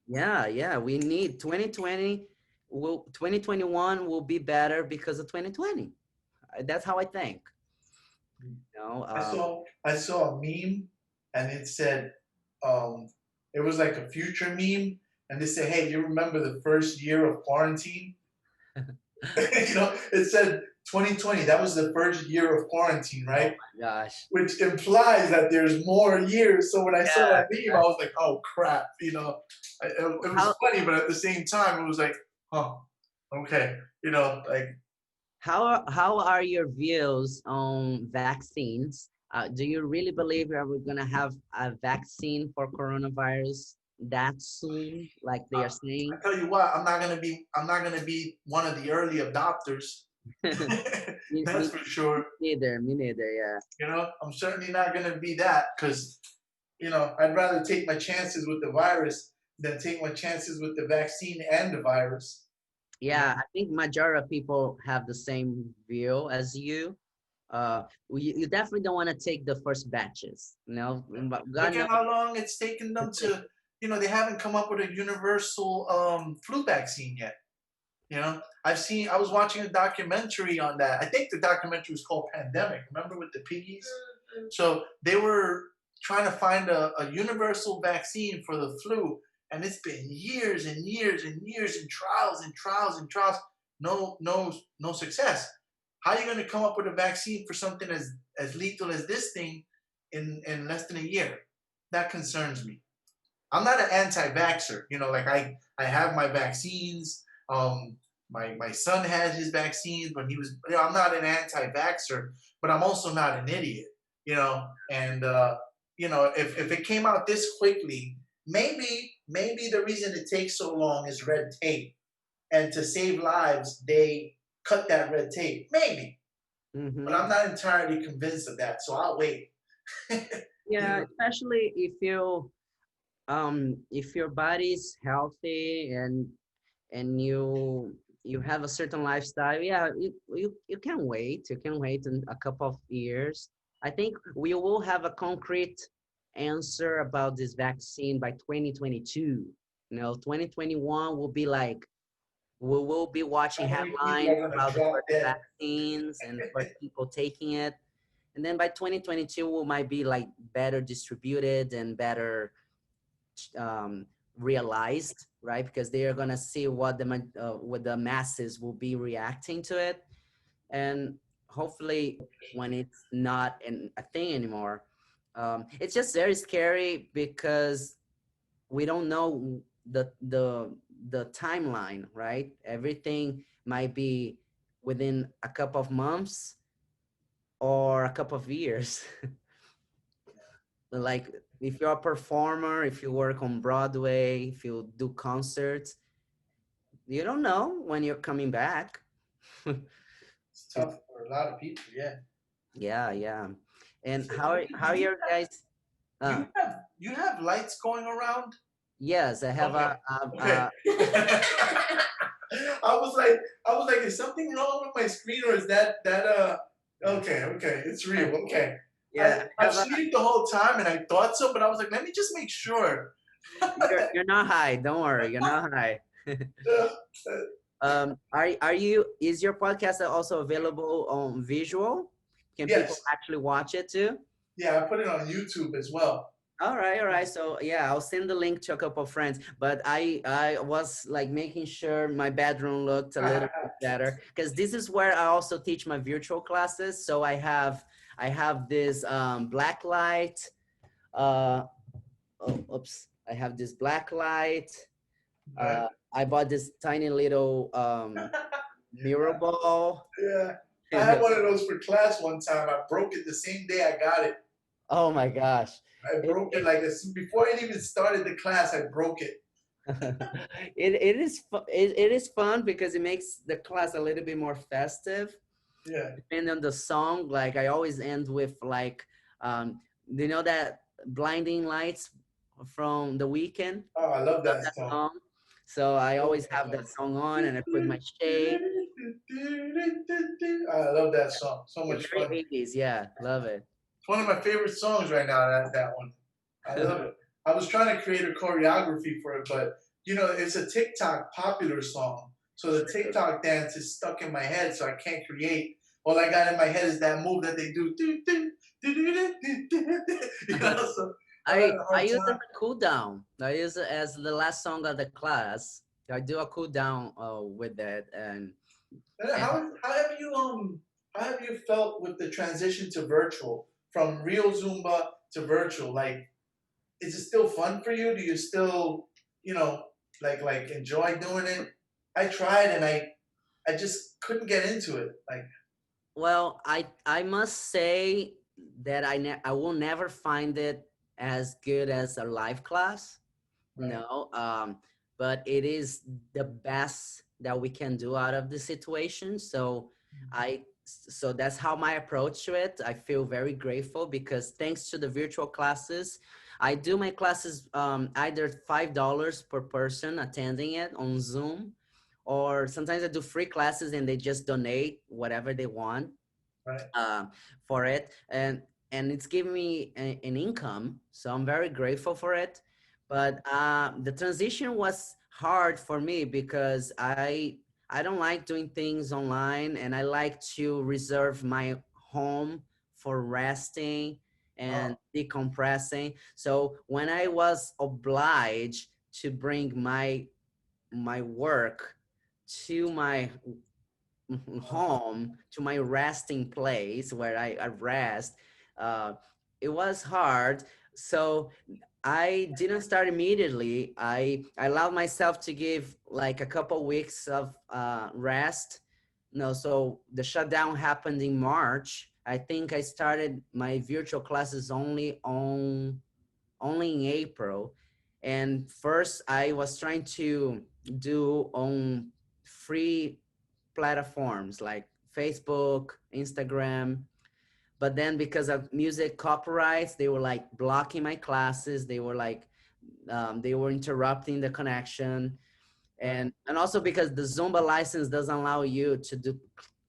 Yeah, we need 2020 will 2021 will be better because of 2020. That's how I think. You know, I saw a meme and it said um it was like a future meme and they said, hey, you remember the first year of quarantine? It said 2020, that was the first year of quarantine, oh right? my gosh. Which implies that there's more years. So when I saw Yeah. that meme, I was like, oh crap, it was How funny, but at the same time, it was like, huh, okay, like how are your views on vaccines? Do you really believe we're gonna have a vaccine for coronavirus that soon, like they are saying? I tell you what, I'm not gonna be one of the early adopters. Me That's for sure. neither. Me neither. Yeah. I'm certainly not gonna be that because I'd rather take my chances with the virus than take my chances with the vaccine and the virus. You know, Yeah, I think majority of people have the same view as you. You definitely don't want to take the first batches, but God look at knows. how long it's taken them to. They haven't come up with a universal flu vaccine yet. I was watching a documentary on that. I think the documentary was called Pandemic. Remember with the piggies? So they were trying to find a universal vaccine for the flu, and it's been years and years and years and trials and trials and trials. No, no, no success. How are you going to come up with a vaccine for something as lethal as this thing in less than a year? That concerns me. I'm not an anti-vaxxer. Like I have my vaccines. My son has his vaccines, but he was. I'm not an anti-vaxxer, but I'm also not an idiot. And if it came out this quickly, maybe the reason it takes so long is red tape, and to save lives, they cut that red tape. Maybe, but Hmm. I'm not entirely convinced of that. So I'll wait. you Yeah, know, especially if your body's healthy and you have a certain lifestyle, yeah, you can wait. You can wait in a couple of years. I think we will have a concrete answer about this vaccine by 2022. 2021 will be like we will be watching how many people headlines are gonna about the drop first dead? vaccines and the first people taking it. And then by 2022, we might be like better distributed and better um, realized, right? Because they are gonna see what the masses will be reacting to it, and hopefully, when it's not a thing anymore, it's just very scary because we don't know the timeline, right? Everything might be within a couple of months or a couple of years. Like if you're a performer, if you work on Broadway, if you do concerts, you don't know when you're coming back. It's tough for a lot of people. Yeah. Yeah. And So how are you your guys? Uh, you have lights going around? yes, I have Okay. Okay. a I was like, is something wrong with my screen or is that okay, it's real. Okay. yeah, I I've have a. seen it the whole time and I thought so, but I was like, let me just make sure. You're not high. Don't worry, you're not high. Are you? Is your podcast also available on visual? Can people Yes. actually watch it too? Yeah, I put it on YouTube as well. All right. So yeah, I'll send the link to a couple of friends. But I was like making sure my bedroom looked a little bit better because this is where I also teach my virtual classes. So I have this black light. Uh, oh, oops. I have this black light. Okay. I bought this tiny little mirror ball. Yeah. I had one of those for class one time. I broke it the same day I got it. Oh my gosh. I broke it like before I even started the class. I broke it. It is fun because it makes the class a little bit more festive. Yeah. Depending on the song, like I always end with like that blinding lights from the weekend. Oh, I love Love that that song. song. So I Love always that have that song. song on and I put my shade. I love that song. So It's much very fun. 80s, yeah, love it. It's one of my favorite songs right now. That one. I love it. I was trying to create a choreography for it, but it's a TikTok popular song. So the TikTok dance is stuck in my head, so I can't create. All I got in my head is that move that they do. So I'm having a I hard use it as time. a cool down. I use it as the last song of the class. I do a cool down with that, and How have you felt with the transition to virtual from real Zumba to virtual? Like, is it still fun for you? Do you still, you know, like enjoy doing it? I tried and I just couldn't get into it. Like, well, I must say that I will never find it as good as a live class. right, No, but it is the best that we can do out of the situation. So that's how my approach to it. I feel very grateful because thanks to the virtual classes, I do my classes either $5 per person attending it on Zoom, or sometimes I do free classes and they just donate whatever they want right. uh, for it, and it's giving me an income, so I'm very grateful for it. But the transition was hard for me because I don't like doing things online, and I like to reserve my home for resting and Oh, decompressing. So when I was obliged to bring my work to my home, to my resting place where I rest, uh, it was hard. So I didn't start immediately. I allowed myself to give like a couple weeks of rest. No, so the shutdown happened in March. I think I started my virtual classes only in April. And first I was trying to do on free platforms like Facebook, Instagram. But then because of music copyrights, they were like blocking my classes. They were like, they were interrupting the connection. right. And also because the Zumba license doesn't allow you to do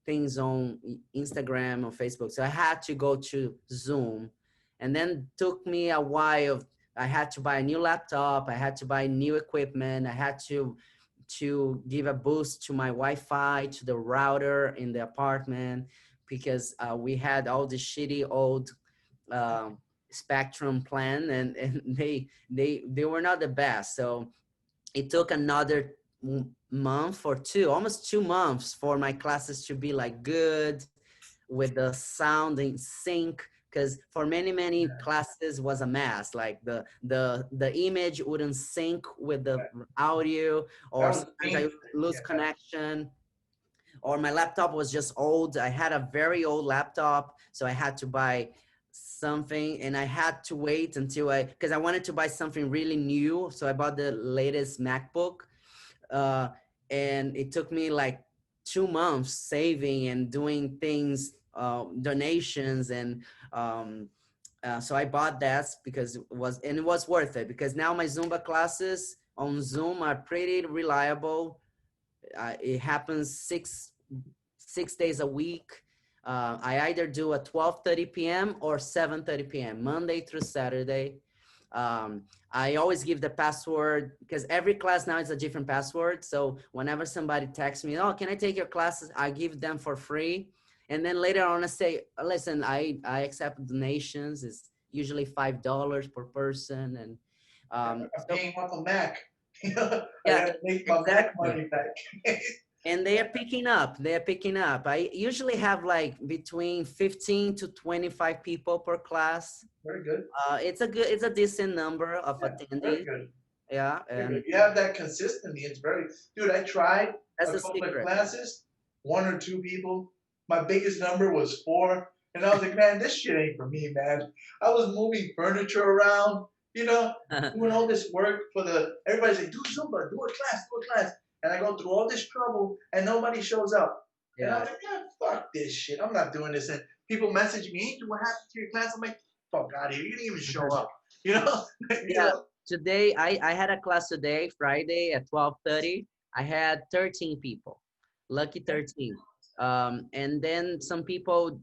things on Instagram or Facebook. So I had to go to Zoom, and then took me a while. I had to buy a new laptop. I had to buy new equipment. I had to give a boost to my Wi-Fi, to the router in the apartment, because we had all the shitty old um, Spectrum plan, and they were not the best. So it took another month or two, almost 2 months, for my classes to be like good with the sound in sync, because for many Yeah, classes was a mess, like the image wouldn't sync with the right. audio, That or was the sometimes main I thing. lose Yeah. connection, or my laptop was just old. I had a very old laptop, so I had to buy something, and I had to wait until because I wanted to buy something really new, so I bought the latest MacBook, uh, and it took me like 2 months saving and doing things, donations, and so I bought that because it was worth it, because now my Zumba classes on Zoom are pretty reliable. It happens six days a week. I either do a 12:30 p.m. or 7:30 p.m. Monday through Saturday. I always give the password because every class now is a different password. So whenever somebody texts me, "Oh, can I take your classes?" I give them for free. And then later on, I say, "Listen, I accept donations. It's usually $5 per person." And Yeah, um, I'm so paying off a Mac. I yeah, gotta make my Mac exactly. money back. And they are picking up. They are picking up. I usually have like between 15 to 25 people per class. Very good. It's a decent number of Yeah, very attendees. good. Yeah, Very good. and You have that consistency. It's very, dude. I tried that's a the couple of secret. classes, one or two people. My biggest number was four, and I was like, man, this shit ain't for me, man. I was moving furniture around, doing all this work for the. Everybody's like, do Zumba, do a class, and I go through all this trouble, and nobody shows up. And I'm Yeah, like, yeah, fuck this shit. I'm not doing this. And people message me, hey, what happened to your class? I'm like, fuck out of here. You didn't even show up. You know, you yeah. know. Today I had a class today, Friday at 12:30. I had 13 people, lucky 13. And then some people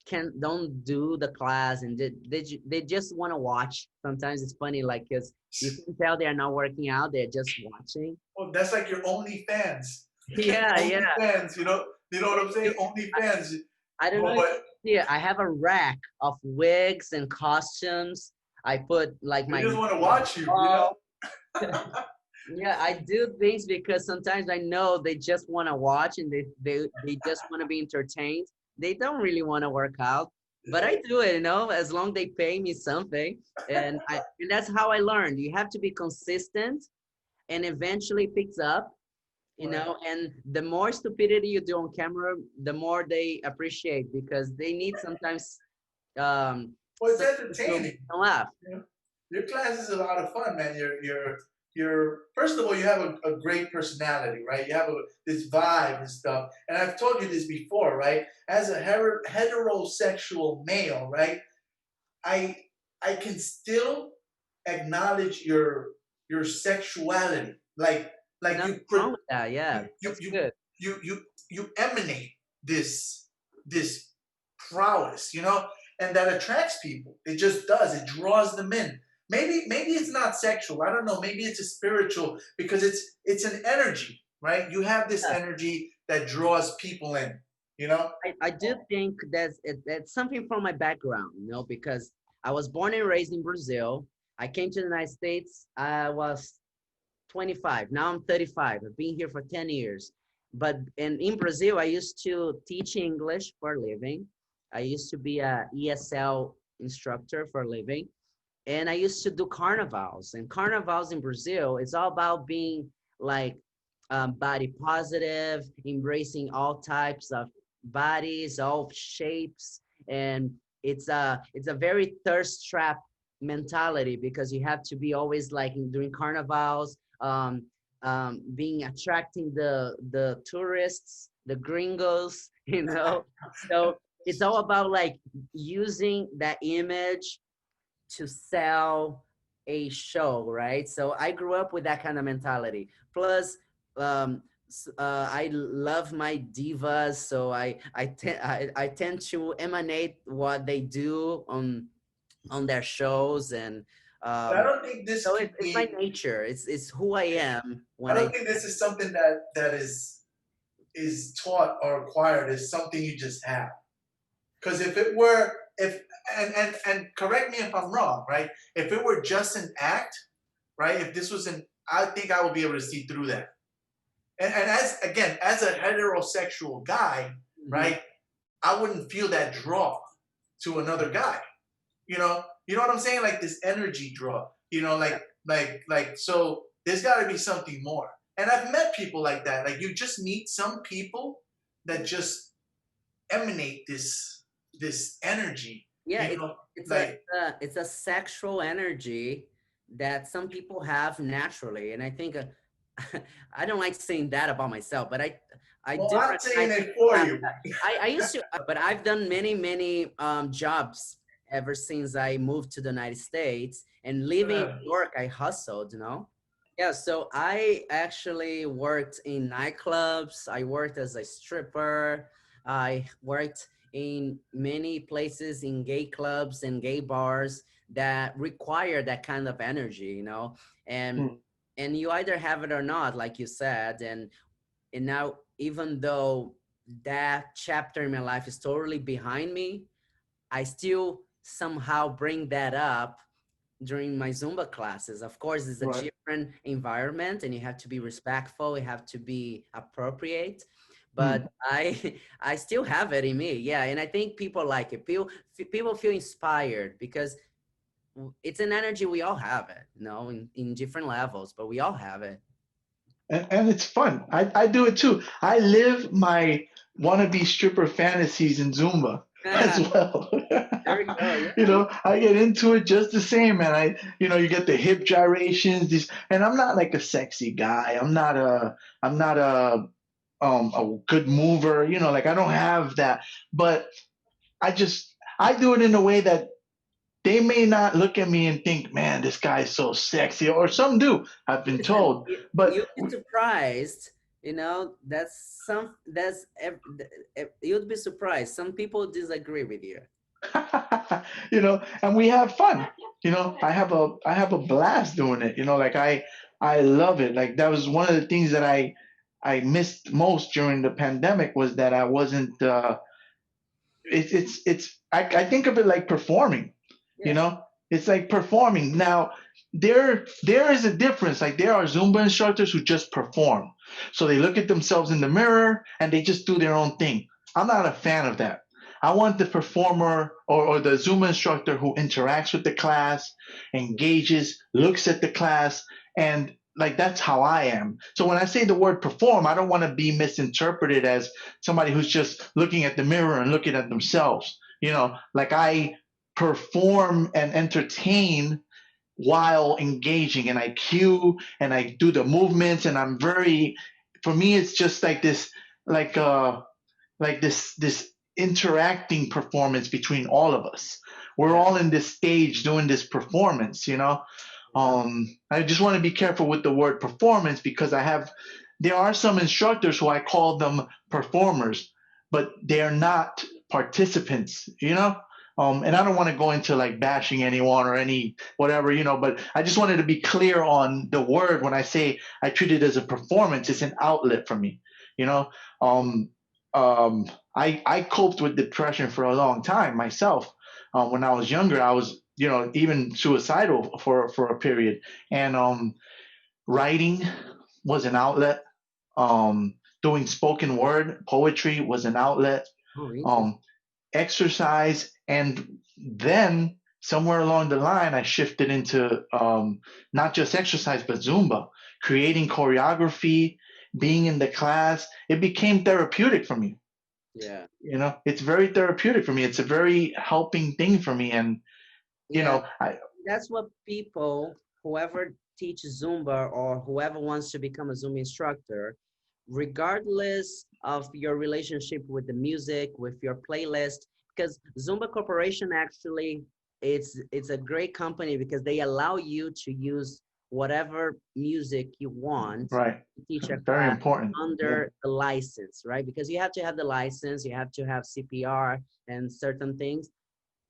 don't do the class, and they just want to watch. Sometimes it's funny, like, because you can tell they're not working out, they're just watching. Oh, that's like your only fans. Yeah, Only yeah. fans, you know what I'm saying? Only fans. I don't know. But Yeah, I have a rack of wigs and costumes. I put like they my just want to watch you, yeah, I do things because sometimes I know they just want to watch, and they just want to be entertained. They don't really want to work out, but I do it, as long they pay me something. And that's how I learned. You have to be consistent, and eventually it picks up, and the more stupidity you do on camera, the more they appreciate, because they need sometimes Well, it's something entertaining. to laugh. Your class is a lot of fun, man. You're first of all, you have a great personality, right? You have this vibe and stuff. And I've told you this before, right? As a heterosexual male, right? I can still acknowledge your sexuality, like Nothing wrong with that. Yeah, that's good. you emanate this prowess, and that attracts people. It just does. It draws them in. Maybe it's not sexual. I don't know. Maybe it's a spiritual, because it's an energy, right? You have this energy that draws people in. I do think that's something from my background, because I was born and raised in Brazil. I came to the United States. I was 25. Now I'm 35. I've been here for 10 years. But in Brazil, I used to teach English for a living. I used to be a ESL instructor for a living. And I used to do carnivals. And carnivals in Brazil is all about being like body positive, embracing all types of bodies, all shapes. And it's a very thirst trap mentality, because you have to be always like during carnivals, being attracting the tourists, the gringos, So it's all about like using that image to sell a show, right? So I grew up with that kind of mentality. Plus, I love my divas, so I tend to emanate what they do on their shows, and But I don't think this so can it's be. my nature. It's who I am I when don't think this is something that is taught or acquired. It's something you just have. Because if it were, if and correct me if I'm wrong, right? If it were just an act, right? If this was I think I would be able to see through that. And as a heterosexual guy, right? I wouldn't feel that draw to another guy. You know what I'm saying? Like this energy draw. So there's got to be something more. And I've met people like that. Like you just meet some people that just emanate this energy. Yeah, Like it's a sexual energy that some people have naturally, and I think I don't like saying that about myself, but I well, do. I'm saying it for you. I used to, but I've done many jobs ever since I moved to the United States, and living in New York, I hustled, Yeah, so I actually worked in nightclubs. I worked as a stripper. I worked in many places in gay clubs and gay bars that require that kind of energy, and and you either have it or not, like you said. And now, even though that chapter in my life is totally behind me, I still somehow bring that up during my Zumba classes. Of course, it's a different environment, and you have to be respectful, you have to be appropriate, but I still have it in me. Yeah, and I think people like it. People feel inspired, because it's an energy. We all have it, in different levels, but we all have it. And it's fun. I do it too. I live my wannabe stripper fantasies in Zumba as well. There we go. Yeah. I get into it just the same, man. You get the hip gyrations, and I'm not like a sexy guy. I'm not a good mover. Like I don't have that, but I do it in a way that they may not look at me and think, man, this guy's so sexy, or some do. I've been told, but you'll be surprised You know, you'd be surprised. Some people disagree with you. And we have fun. I have a blast doing it. Like I love it. Like that was one of the things that I missed most during the pandemic was that I wasn't. I think of it like performing. You Yeah. know, it's like performing. Now there is a difference. Like there are Zumba instructors who just perform. So they look at themselves in the mirror and they just do their own thing. I'm not a fan of that. I want the performer or the Zumba instructor who interacts with the class, engages, looks at the class, and like that's how I am. So when I say the word perform, I don't want to be misinterpreted as somebody who's just looking at the mirror and looking at themselves. Like I perform and entertain while engaging, and I cue and I do the movements, and for me it's just like this, like this interacting performance between all of us. We're Yeah. all in this stage doing this performance. I just want to be careful with the word performance because there are some instructors who I call them performers, but they're not participants. And I don't want to go into like bashing anyone or any whatever, but I just wanted to be clear on the word when I say I treat it as a performance. It's an outlet for me, you know. Um, I coped with depression for a long time myself. When I was younger, I was even suicidal for a period, and writing was an outlet. Doing spoken word poetry was an outlet. Oh, interesting. Um, Exercise, and then somewhere along the line I shifted into not just exercise but Zumba, creating choreography, being in the class. It became therapeutic for me. Yeah. It's very therapeutic for me. It's a very helping thing for me. And Yeah. I That's what people, whoever teaches Zumba or whoever wants to become a Zumba instructor, regardless of your relationship with the music, with your playlist, because Zumba Corporation actually, it's a great company because they allow you to use whatever music you want right, to teach a very class important. Yeah, under the license, right? Because you have to have the license, you have to have CPR and certain things,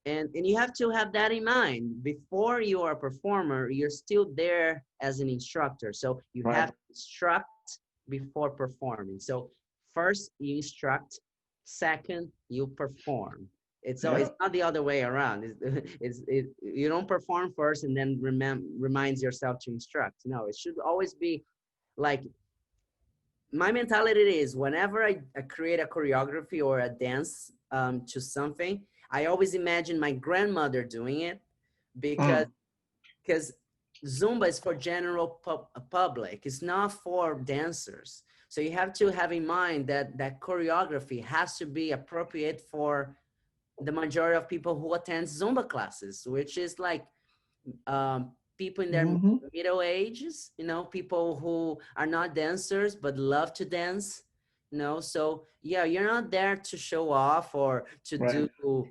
and you have to have that in mind. Before you are a performer, you're still there as an instructor, so you have right, to instruct before performing. So first you instruct, second you perform. It's yeah, not the other way around. You don't perform first and then reminds yourself to instruct. No, it should always be like, my mentality is whenever I create a choreography or a dance to something, I always imagine my grandmother doing it, because mm, because Zumba is for general public. It's not for dancers. So you have to have in mind that that choreography has to be appropriate for the majority of people who attend Zumba classes, which is like people in their hmm, middle ages, people who are not dancers but love to dance. So yeah, you're not there to show off or to right, do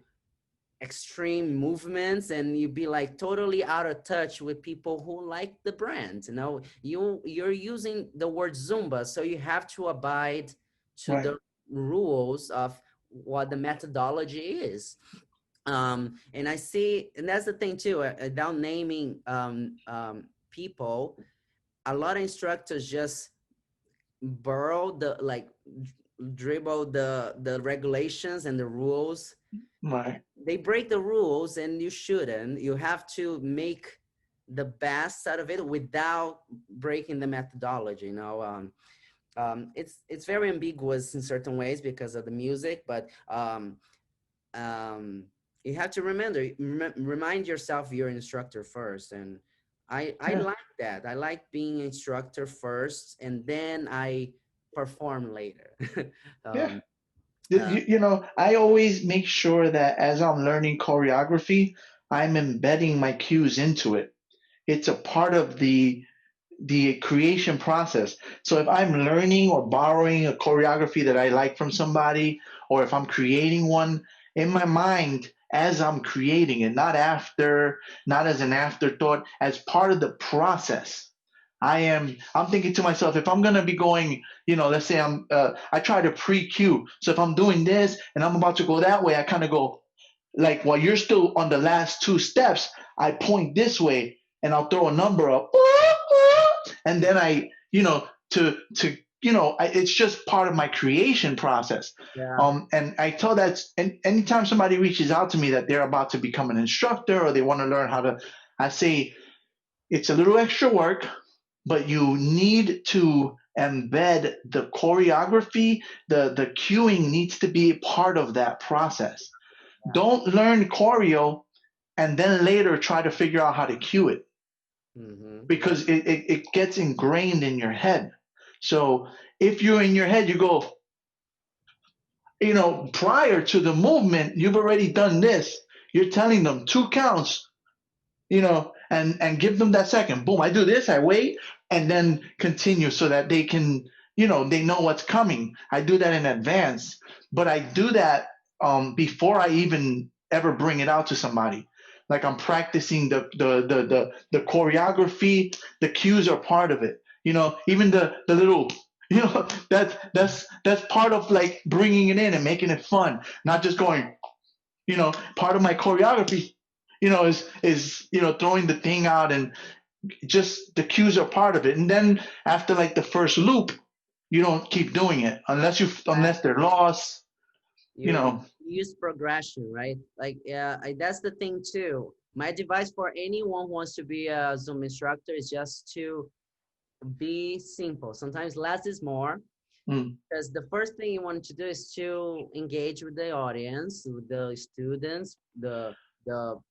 extreme movements and you be like totally out of touch with people who like the brand. You're using the word Zumba, so you have to abide to right, the rules of what the methodology is. And I see, and that's the thing too, without naming people, a lot of instructors just borrow the like dribble the regulations and the rules. right, They break the rules and you shouldn't. You have to make the best out of it without breaking the methodology. It's very ambiguous in certain ways because of the music, but um, you have to remind yourself you're an instructor first. And I yeah, like that. I like being an instructor first and then I perform later. yeah. um, You, uh, you you know, I always make sure that as I'm learning choreography, I'm embedding my cues into it. It's a part of the creation process. So if I'm learning or borrowing a choreography that I like from somebody, or if I'm creating one in my mind as I'm creating it, not after, not as an afterthought, as part of the process, I'm thinking to myself, if I'm gonna be going, let's say I try to pre-cue. So if I'm doing this and I'm about to go that way, I kind of go like while you're still on the last two steps, I point this way and I'll throw a number up, and then it's just part of my creation process. Yeah. And I tell that, and anytime somebody reaches out to me that they're about to become an instructor or they want to learn how to, I say it's a little extra work, but you need to embed the choreography. The cueing needs to be part of that process. Yeah. Don't learn choreo and then later try to figure out how to cue it, because it gets ingrained in your head. So if you're in your head, you go, prior to the movement, you've already done this. You're telling them 2 counts, and give them that second. Boom, I do this, I wait, and then continue so that they can, they know what's coming. I do that in advance, but I do that before I even ever bring it out to somebody. Like I'm practicing the choreography. The cues are part of it. Even the little, that's part of like bringing it in and making it fun, not just going. Part of my choreography, is throwing the thing out, and just the cues are part of it. And then after like the first loop, you don't keep doing it unless they're lost. You use progression, right? Like, that's the thing too. My advice for anyone who wants to be a Zumba instructor is just to be simple. Sometimes less is more. Because the first thing you want to do is to engage with the audience, with the students, the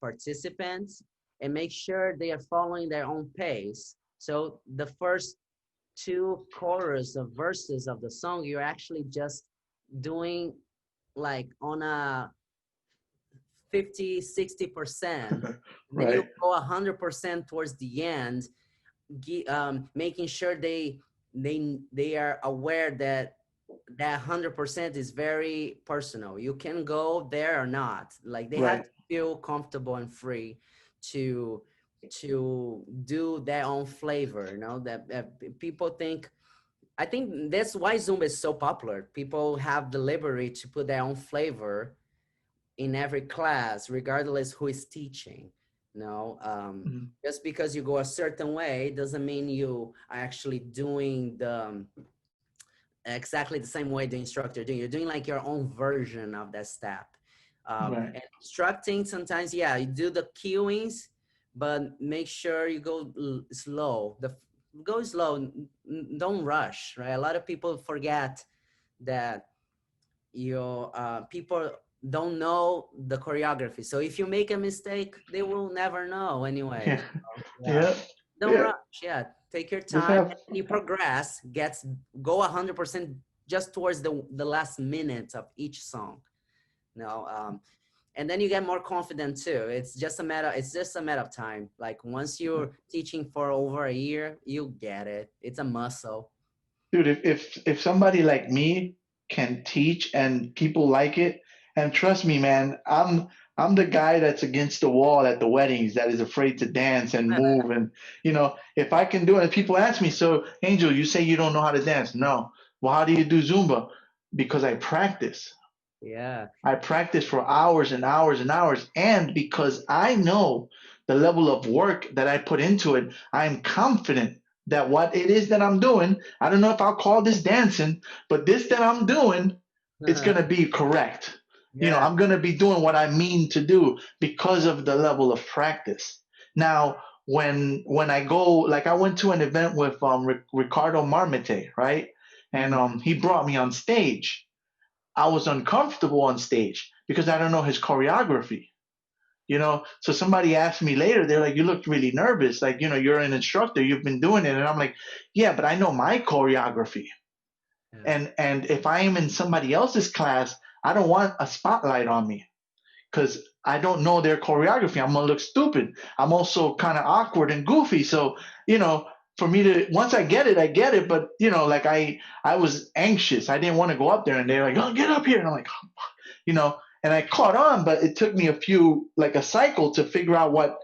participants, and make sure they are following their own pace. So the first 2 chorus of verses of the song, you're actually just doing like on a 50-60%. Right. Then you go 100% towards the end, making sure they are aware that 100% is very personal. You can go there or not. Like they have to feel comfortable and free to do their own flavor. That people think. I think that's why Zumba is so popular. People have the liberty to put their own flavor in every class, regardless who is teaching. Just because you go a certain way doesn't mean you are actually doing exactly the same way the instructor doing. You're doing like your own version of that step. And instructing sometimes, you do the cueings, but make sure you go slow. Go slow, don't rush, right? A lot of people forget that people don't know the choreography. So if you make a mistake, they will never know anyway. Don't rush. Take your time. You progress. Go 100% just towards the last minute of each song. And then you get more confident too. It's just a matter of time. Like once you're teaching for over a year, you get it. It's a muscle. Dude, if somebody like me can teach and people like it, and trust me, man, I'm the guy that's against the wall at the weddings that is afraid to dance and move. And if I can do it, people ask me, so Angel, you say you don't know how to dance? No. Well, how do you do Zumba? Because I practice. I practice for hours and hours and hours. And because I know the level of work that I put into it, I'm confident that what it is that I'm doing, I don't know if I'll call this dancing, but this that I'm doing, it's going to be correct. I'm going to be doing what I mean to do because of the level of practice. Now, when I go, like I went to an event with Ricardo Marmite, right? And he brought me on stage. I was uncomfortable on stage because I don't know his choreography. So somebody asked me later, they're like, you looked really nervous. Like, you're an instructor, you've been doing it. And I'm like, yeah, but I know my choreography. And if I am in somebody else's class, I don't want a spotlight on me because I don't know their choreography. I'm going to look stupid. I'm also kind of awkward and goofy. So, for me to, once I get it, I get it. But, like I was anxious. I didn't want to go up there and they're like, oh, get up here. And I'm like, and I caught on, but it took me a cycle to figure out what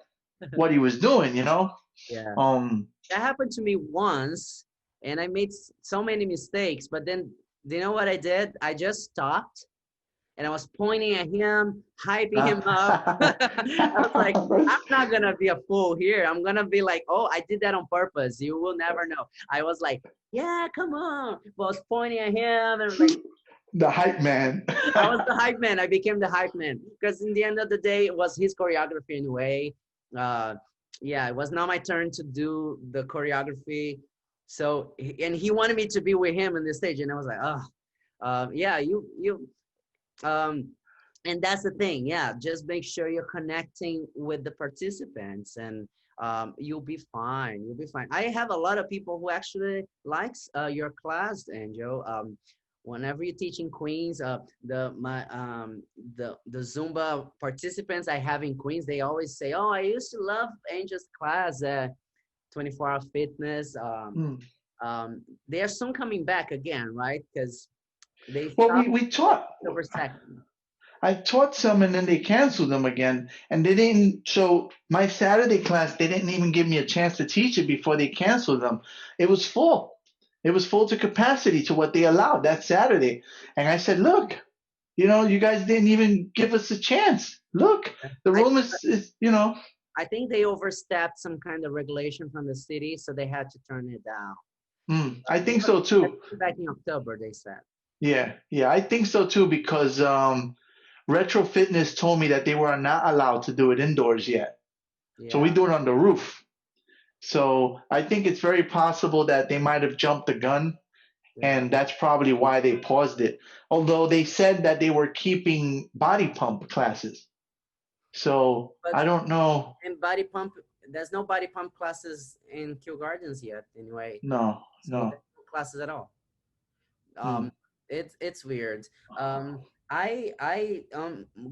he was doing, that happened to me once, and I made so many mistakes. But then, do you know what I did? I just stopped, and I was pointing at him, hyping him up. I was like, I'm not gonna be a fool here. I'm gonna be like, oh, I did that on purpose. You will never know. I was like, yeah, come on. But I was pointing at him and like, The hype man. I was the hype man. I became the hype man because in the end of the day, it was his choreography anyway. Yeah, it was not my turn to do the choreography. So, and he wanted me to be with him on the stage, and I was like, oh, yeah, um, and that's the thing. Yeah, just make sure you're connecting with the participants, and you'll be fine. You'll be fine. I have a lot of people who actually likes your class, Angel. Whenever you're teaching Queens, the Zumba participants I have in Queens, they always say, "Oh, I used to love Angel's class, 24-hour fitness." They are soon coming back again, right? Because they Well, stopped we taught. October 2nd. I taught some and then they canceled them again. And they didn't. So my Saturday class, they didn't even give me a chance to teach it before they canceled them. It was full. It was full to capacity to what they allowed that Saturday. And I said, look, you guys didn't even give us a chance. Look, the room is. I think they overstepped some kind of regulation from the city, so they had to turn it down. I think so too. Back in October, they said. Yeah, I think so too because Retro Fitness told me that they were not allowed to do it indoors yet. Yeah. So we do it on the roof. So I think it's very possible that they might have jumped the gun, and that's probably why they paused it. Although they said that they were keeping body pump classes. So I don't know. And body pump, there's no body pump classes in Kew Gardens yet, anyway. No. No classes at all. It's weird. I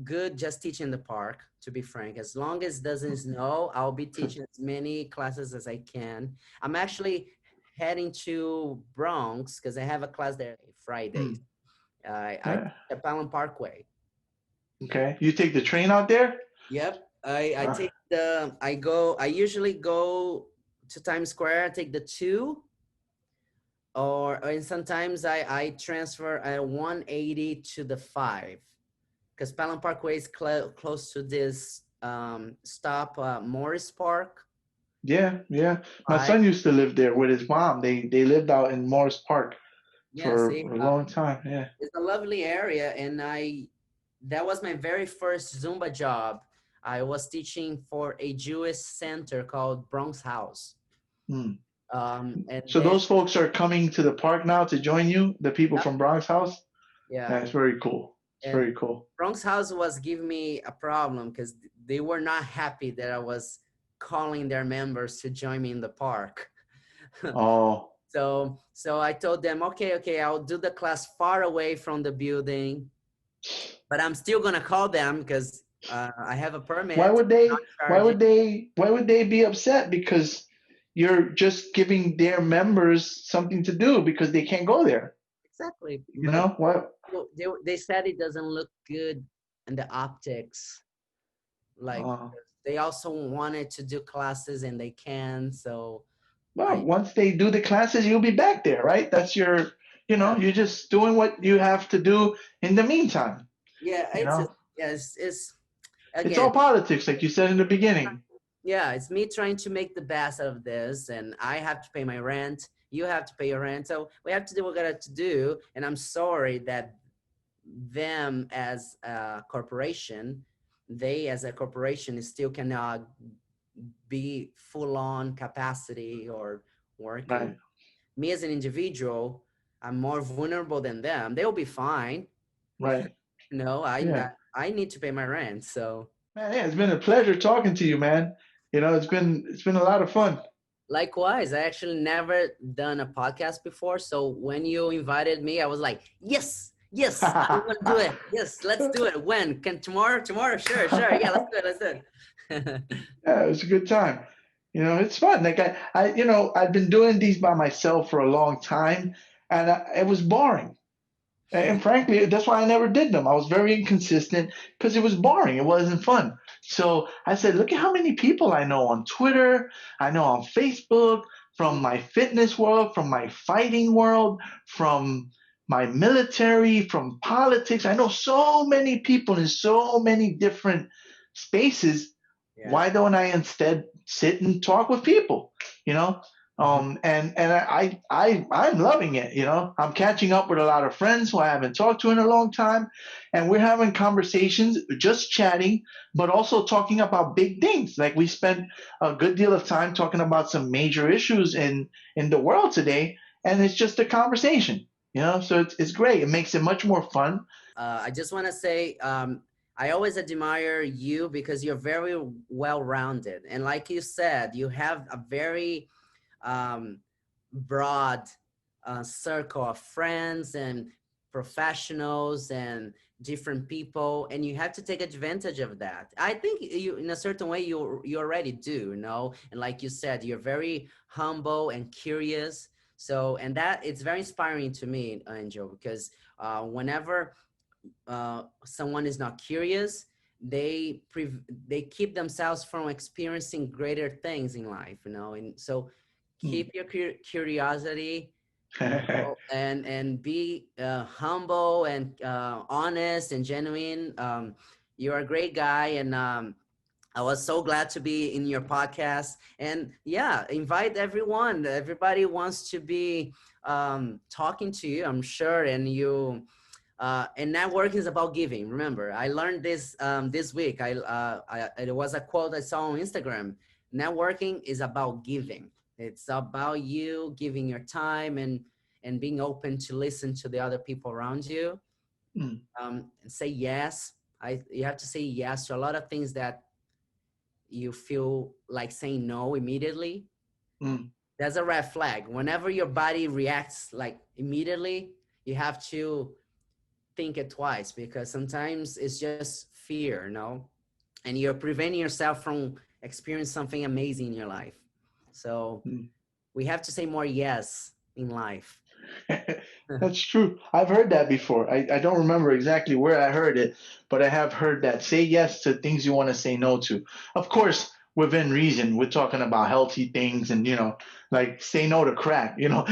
good just teaching the park, to be frank. As long as it doesn't snow, I'll be teaching as many classes as I can. I'm actually heading to Bronx because I have a class there Friday. I at Palm Parkway. Okay. You take the train out there? Yep. I usually go to Times Square, I take the 2. And sometimes I transfer a 180 to the 5 because Palm Parkway is close to this stop, Morris Park. Yeah. My son used to live there with his mom. They lived out in Morris Park for a long time. Yeah. It's a lovely area. And that was my very first Zumba job. I was teaching for a Jewish center called Bronx House. So those folks are coming to the park now to join you, the people from Bronx House? Yeah. That's very cool. It's very cool. Bronx House was giving me a problem because they were not happy that I was calling their members to join me in the park. Oh. So I told them, okay, I'll do the class far away from the building, but I'm still gonna call them because I have a permit. Why would they be upset? Because you're just giving their members something to do because they can't go there. Exactly. You know what? They said it doesn't look good in the optics. Like they also wanted to do classes and they can. So. Well, once they do the classes, you'll be back there, right? That's your, you're just doing what you have to do in the meantime. Yeah, it's all politics, like you said in the beginning. Yeah, it's me trying to make the best out of this, and I have to pay my rent. You have to pay your rent, so we have to do what we got to do. And I'm sorry that them as a corporation, still cannot be full-on capacity or working. Right. Me as an individual, I'm more vulnerable than them. They'll be fine. Right. I need to pay my rent, so. Man, yeah, it's been a pleasure talking to you, man. It's been a lot of fun. Likewise, I actually never done a podcast before. So when you invited me, I was like, yes, I'm gonna do it. Yes, let's do it. When? Can tomorrow? Sure. Yeah, let's do it. Yeah, it was a good time. It's fun. Like I've been doing these by myself for a long time, and it was boring. And frankly, that's why I never did them. I was very inconsistent because it was boring. It wasn't fun. So I said, look at how many people I know on Twitter. I know on Facebook. from my fitness world, from my fighting world, from my military, from politics. I know so many people in so many different spaces. Yeah. Why don't I instead sit and talk with people? You know, and I'm loving it. You know, I'm catching up with a lot of friends who I haven't talked to in a long time, and we're having conversations, just chatting, but also talking about big things. Like we spent a good deal of time talking about some major issues in the world today, and it's just a conversation. You know, so it's great. It makes it much more fun. I just want to say, I always admire you because you're very well-rounded. And like you said, you have a very broad circle of friends and professionals and different people, and you have to take advantage of that. I think you, in a certain way, you already do, you know. And like you said, you're very humble and curious. So, and that it's very inspiring to me, Angel, because whenever someone is not curious, they keep themselves from experiencing greater things in life, you know. And so keep your curiosity, and be humble and honest and genuine. You're a great guy, and I was so glad to be in your podcast. And yeah, invite everyone. Everybody wants to be talking to you, I'm sure. And you and networking is about giving. Remember, I learned this this week. It was a quote I saw on Instagram. Networking is about giving. It's about you giving your time and being open to listen to the other people around you. And say yes. You have to say yes to a lot of things that you feel like saying no immediately. That's a red flag. Whenever your body reacts like immediately, you have to think it twice, because sometimes it's just fear, you know, and you're preventing yourself from experiencing something amazing in your life. So we have to say more yes in life. That's true. I've heard that before. I don't remember exactly where I heard it, but I have heard that. Say yes to things you want to say no to. Of course, within reason. We're talking about healthy things, and you know, like say no to crack. You know.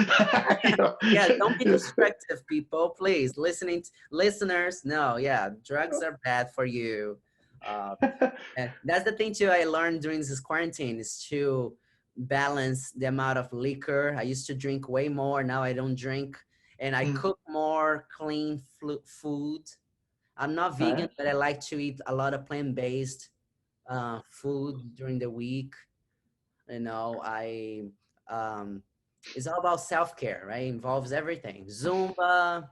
You know? Yeah, don't be destructive, people. Please, listeners. No, yeah, drugs are bad for you. And that's the thing too. I learned during this quarantine is to balance the amount of liquor. I used to drink way more. Now I don't drink, and I cook more clean food. I'm not vegan, but I like to eat a lot of plant-based food during the week. You know, it's all about self-care, right? It involves everything: Zumba,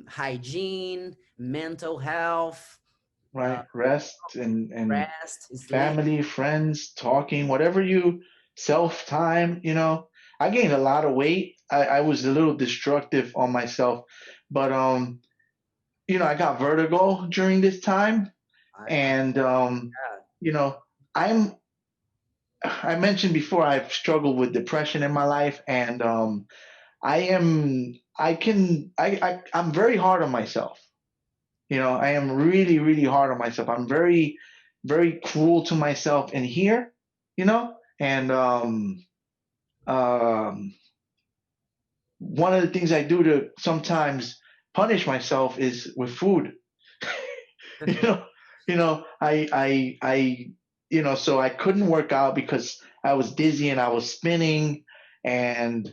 hygiene, mental health, Right. Rest and rest, sleep. family, friends, talking, whatever you self time. You know, I gained a lot of weight. I was a little destructive on myself, but you know, I got vertigo during this time, and you know, I'm I mentioned before I've struggled with depression in my life, and I'm very hard on myself. You know, I am really, really hard on myself. I'm very, very cruel to myself in here, you know, and um, one of the things I do to sometimes punish myself is with food. you know, you know, so I couldn't work out because I was dizzy and I was spinning, and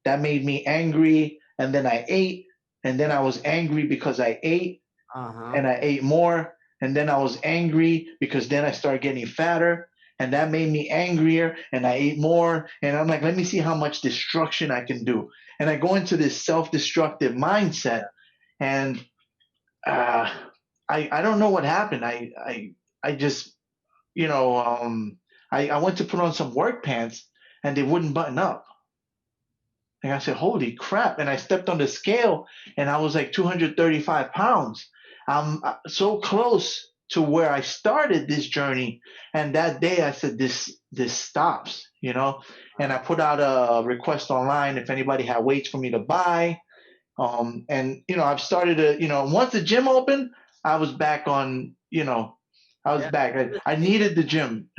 that made me angry. And then I ate, and then I was angry because I ate, and I ate more, and then I was angry because then I started getting fatter, and that made me angrier, and I ate more, and I'm like, let me see how much destruction I can do. And I go into this self-destructive mindset, and I don't know what happened. I just, you know, I went to put on some work pants, and they wouldn't button up. And I said, holy crap. And I stepped on the scale, and I was like 235 pounds. I'm so close to where I started this journey. And that day I said, this stops, you know, and I put out a request online if anybody had weights for me to buy. And, you know, I've started to, you know, once the gym opened, I was back on, you know, I was back. I needed the gym.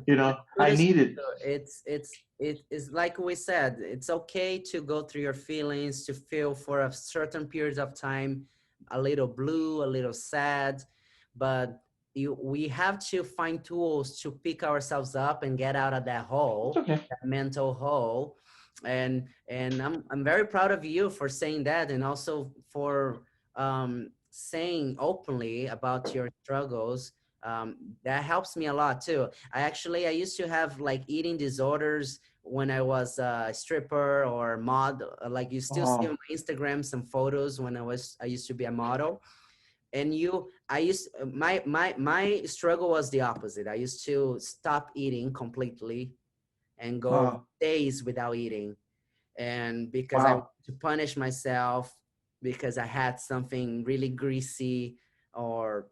You know, I Kudos to need it. you. It is like we said, it's okay to go through your feelings, to feel for a certain period of time, a little blue, a little sad, but we have to find tools to pick ourselves up and get out of that It's hole, okay. that mental hole. And I'm very proud of you for saying that, and also for saying openly about your struggles. That helps me a lot too. I used to have like eating disorders when I was a stripper or mod. Like you still see Oh, on my Instagram some photos when I used to be a model. And my struggle was the opposite. I used to stop eating completely and go oh, days without eating, and because I wow. wanted to punish myself because I had something really greasy or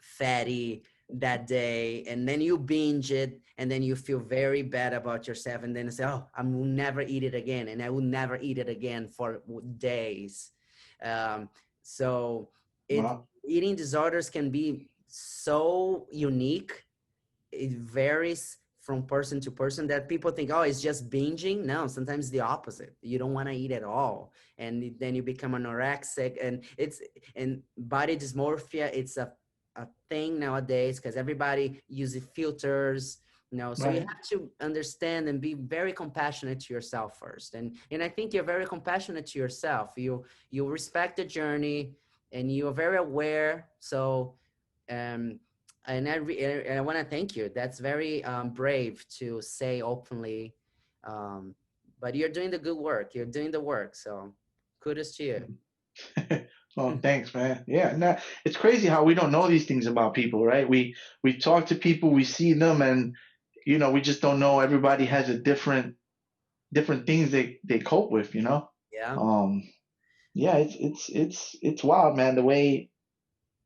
fatty that day, and then you binge it, and then you feel very bad about yourself, and then you say, oh, I will never eat it again, and I will never eat it again for days. um, so it Wow. eating disorders can be so unique. It varies from person to person, that people think, oh, it's just binging. No, sometimes the opposite. You don't want to eat at all, and then you become anorexic, and body dysmorphia. It's a thing nowadays because everybody uses filters. So you Right. have to understand and be very compassionate to yourself first. And I think you're very compassionate to yourself. You respect the journey, and you are very aware. So um and I want to thank you. That's very brave to say openly. Um, but you're doing the good work. You're doing the work. So kudos to you. Oh, thanks, man. Yeah, no, it's crazy how we don't know these things about people, right? We talk to people, we see them, and we just don't know. Everybody has a different things they cope with, you know. Yeah. Um, yeah, it's wild, man. The way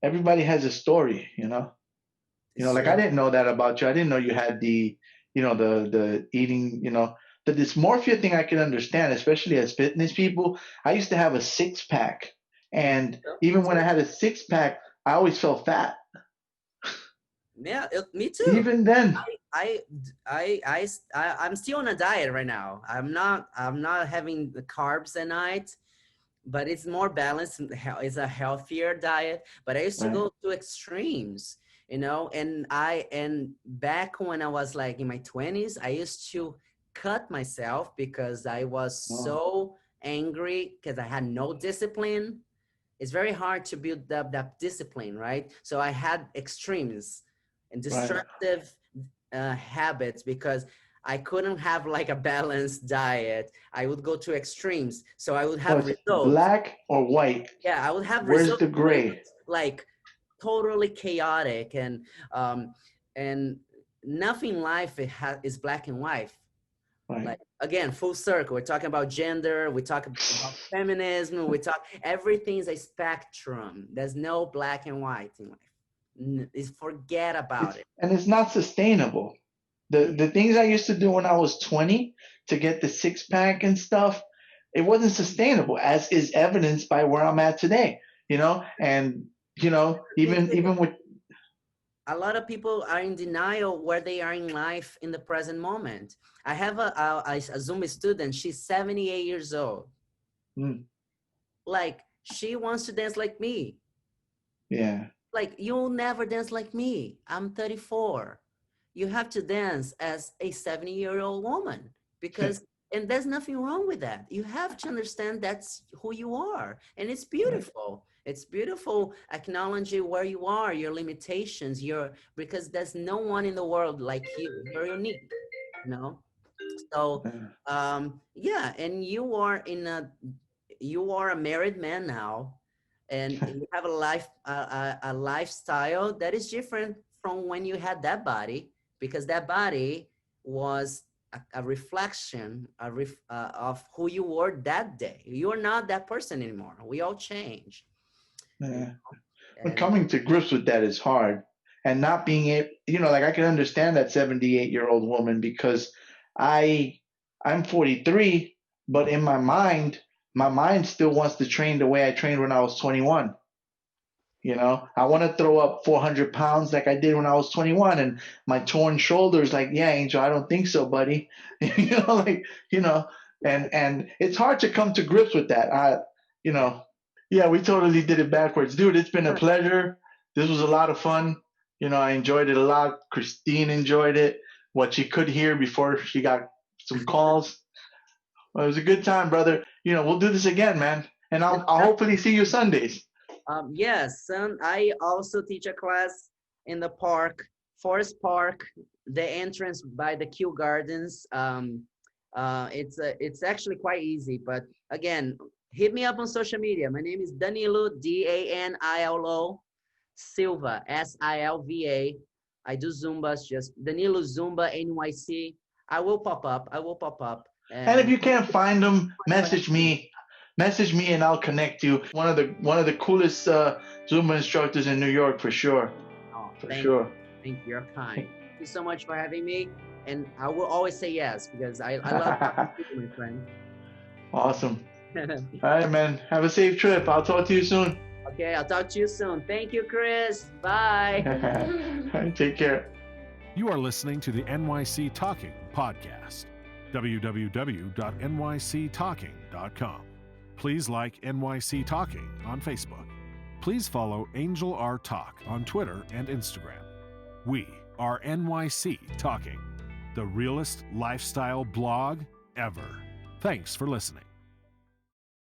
everybody has a story, you know. It's Like I true. didn't know that about you. I didn't know you had the eating, the dysmorphia thing. I can understand, especially as fitness people. I used to have a six pack, and Me even when I too. had a six pack, I always felt fat. Yeah, me too. Even then, I, I'm still on a diet right now. I'm not having the carbs at night, but it's more balanced. It's a healthier diet. But I used to right? go to extremes, and back when I was like in my 20s, I used to cut myself because I was Oh, so angry because I had no discipline. It's very hard to build up that discipline, right? So I had extremes and right. destructive habits because I couldn't have like a balanced diet. I would go to extremes. So I would So have it's results. black or white. Yeah, I would have Where's results the where it gray? was like totally chaotic, and nothing in life is black and white. Right. Like again, full circle. We're talking about gender. We talk about feminism. We talk everything is a spectrum. There's no black and white in life. Is forget about it. It's not sustainable. The things I used to do when I was 20 to get the six pack and stuff, it wasn't sustainable, as is evidenced by where I'm at today. And Me even too. with A lot of people are in denial where they are in life in the present moment. I have a Zumba student. She's 78 years old. mm, Like she wants to dance like me. yeah, Like you'll never dance like me. I'm 34. You have to dance as a 70-year-old woman because and there's nothing wrong with that. You have to understand that's who you are, and it's right, beautiful. It's beautiful. Acknowledge where you are, your limitations, because there's no one in the world like you. You're unique, you know. So yeah, yeah, and you are a married man now, and you have a lifestyle that is different from when you had that body, because that body was a reflection of who you were that day. You're not that person anymore. We all change, you yeah. know? But And coming to grips with that is hard, and not being able, like I can understand that 78-year-old woman because I I'm 43, but in my mind still wants to train the way I trained when I was 21. You know, I want to throw up 400 pounds like I did when I was 21, and my torn shoulders. Like, yeah, Angel, I don't think so, buddy. And it's hard to come to grips with that. Yeah, we totally did it backwards, dude. It's been a pleasure. This was a lot of fun. I enjoyed it a lot. Christine enjoyed it. What she could hear before she got some calls. Well, it was a good time, brother. We'll do this again, man. And I'll hopefully see you Sundays. Yes, I also teach a class in the park, Forest Park, the entrance by the Kew Gardens. It's actually quite easy, but again, hit me up on social media. My name is Danilo, Danilo Silva, Silva. I do Zumbas, just Danilo Zumba NYC. I will pop up. And if you can't find them, message me and I'll connect you. One of the coolest Zumba instructors in New York, for sure. Oh, Thank you. You're kind. Thank you so much for having me. And I will always say yes, because I love talking to you, my friend. Awesome. All right, man. Have a safe trip. I'll talk to you soon. Okay, I'll talk to you soon. Thank you, Chris. Bye. All right, take care. You are listening to the NYC Talking podcast. www.nyctalking.com. Please like NYC Talking on Facebook. Please follow Angel R Talk on Twitter and Instagram. We are NYC Talking, the realest lifestyle blog ever. Thanks for listening.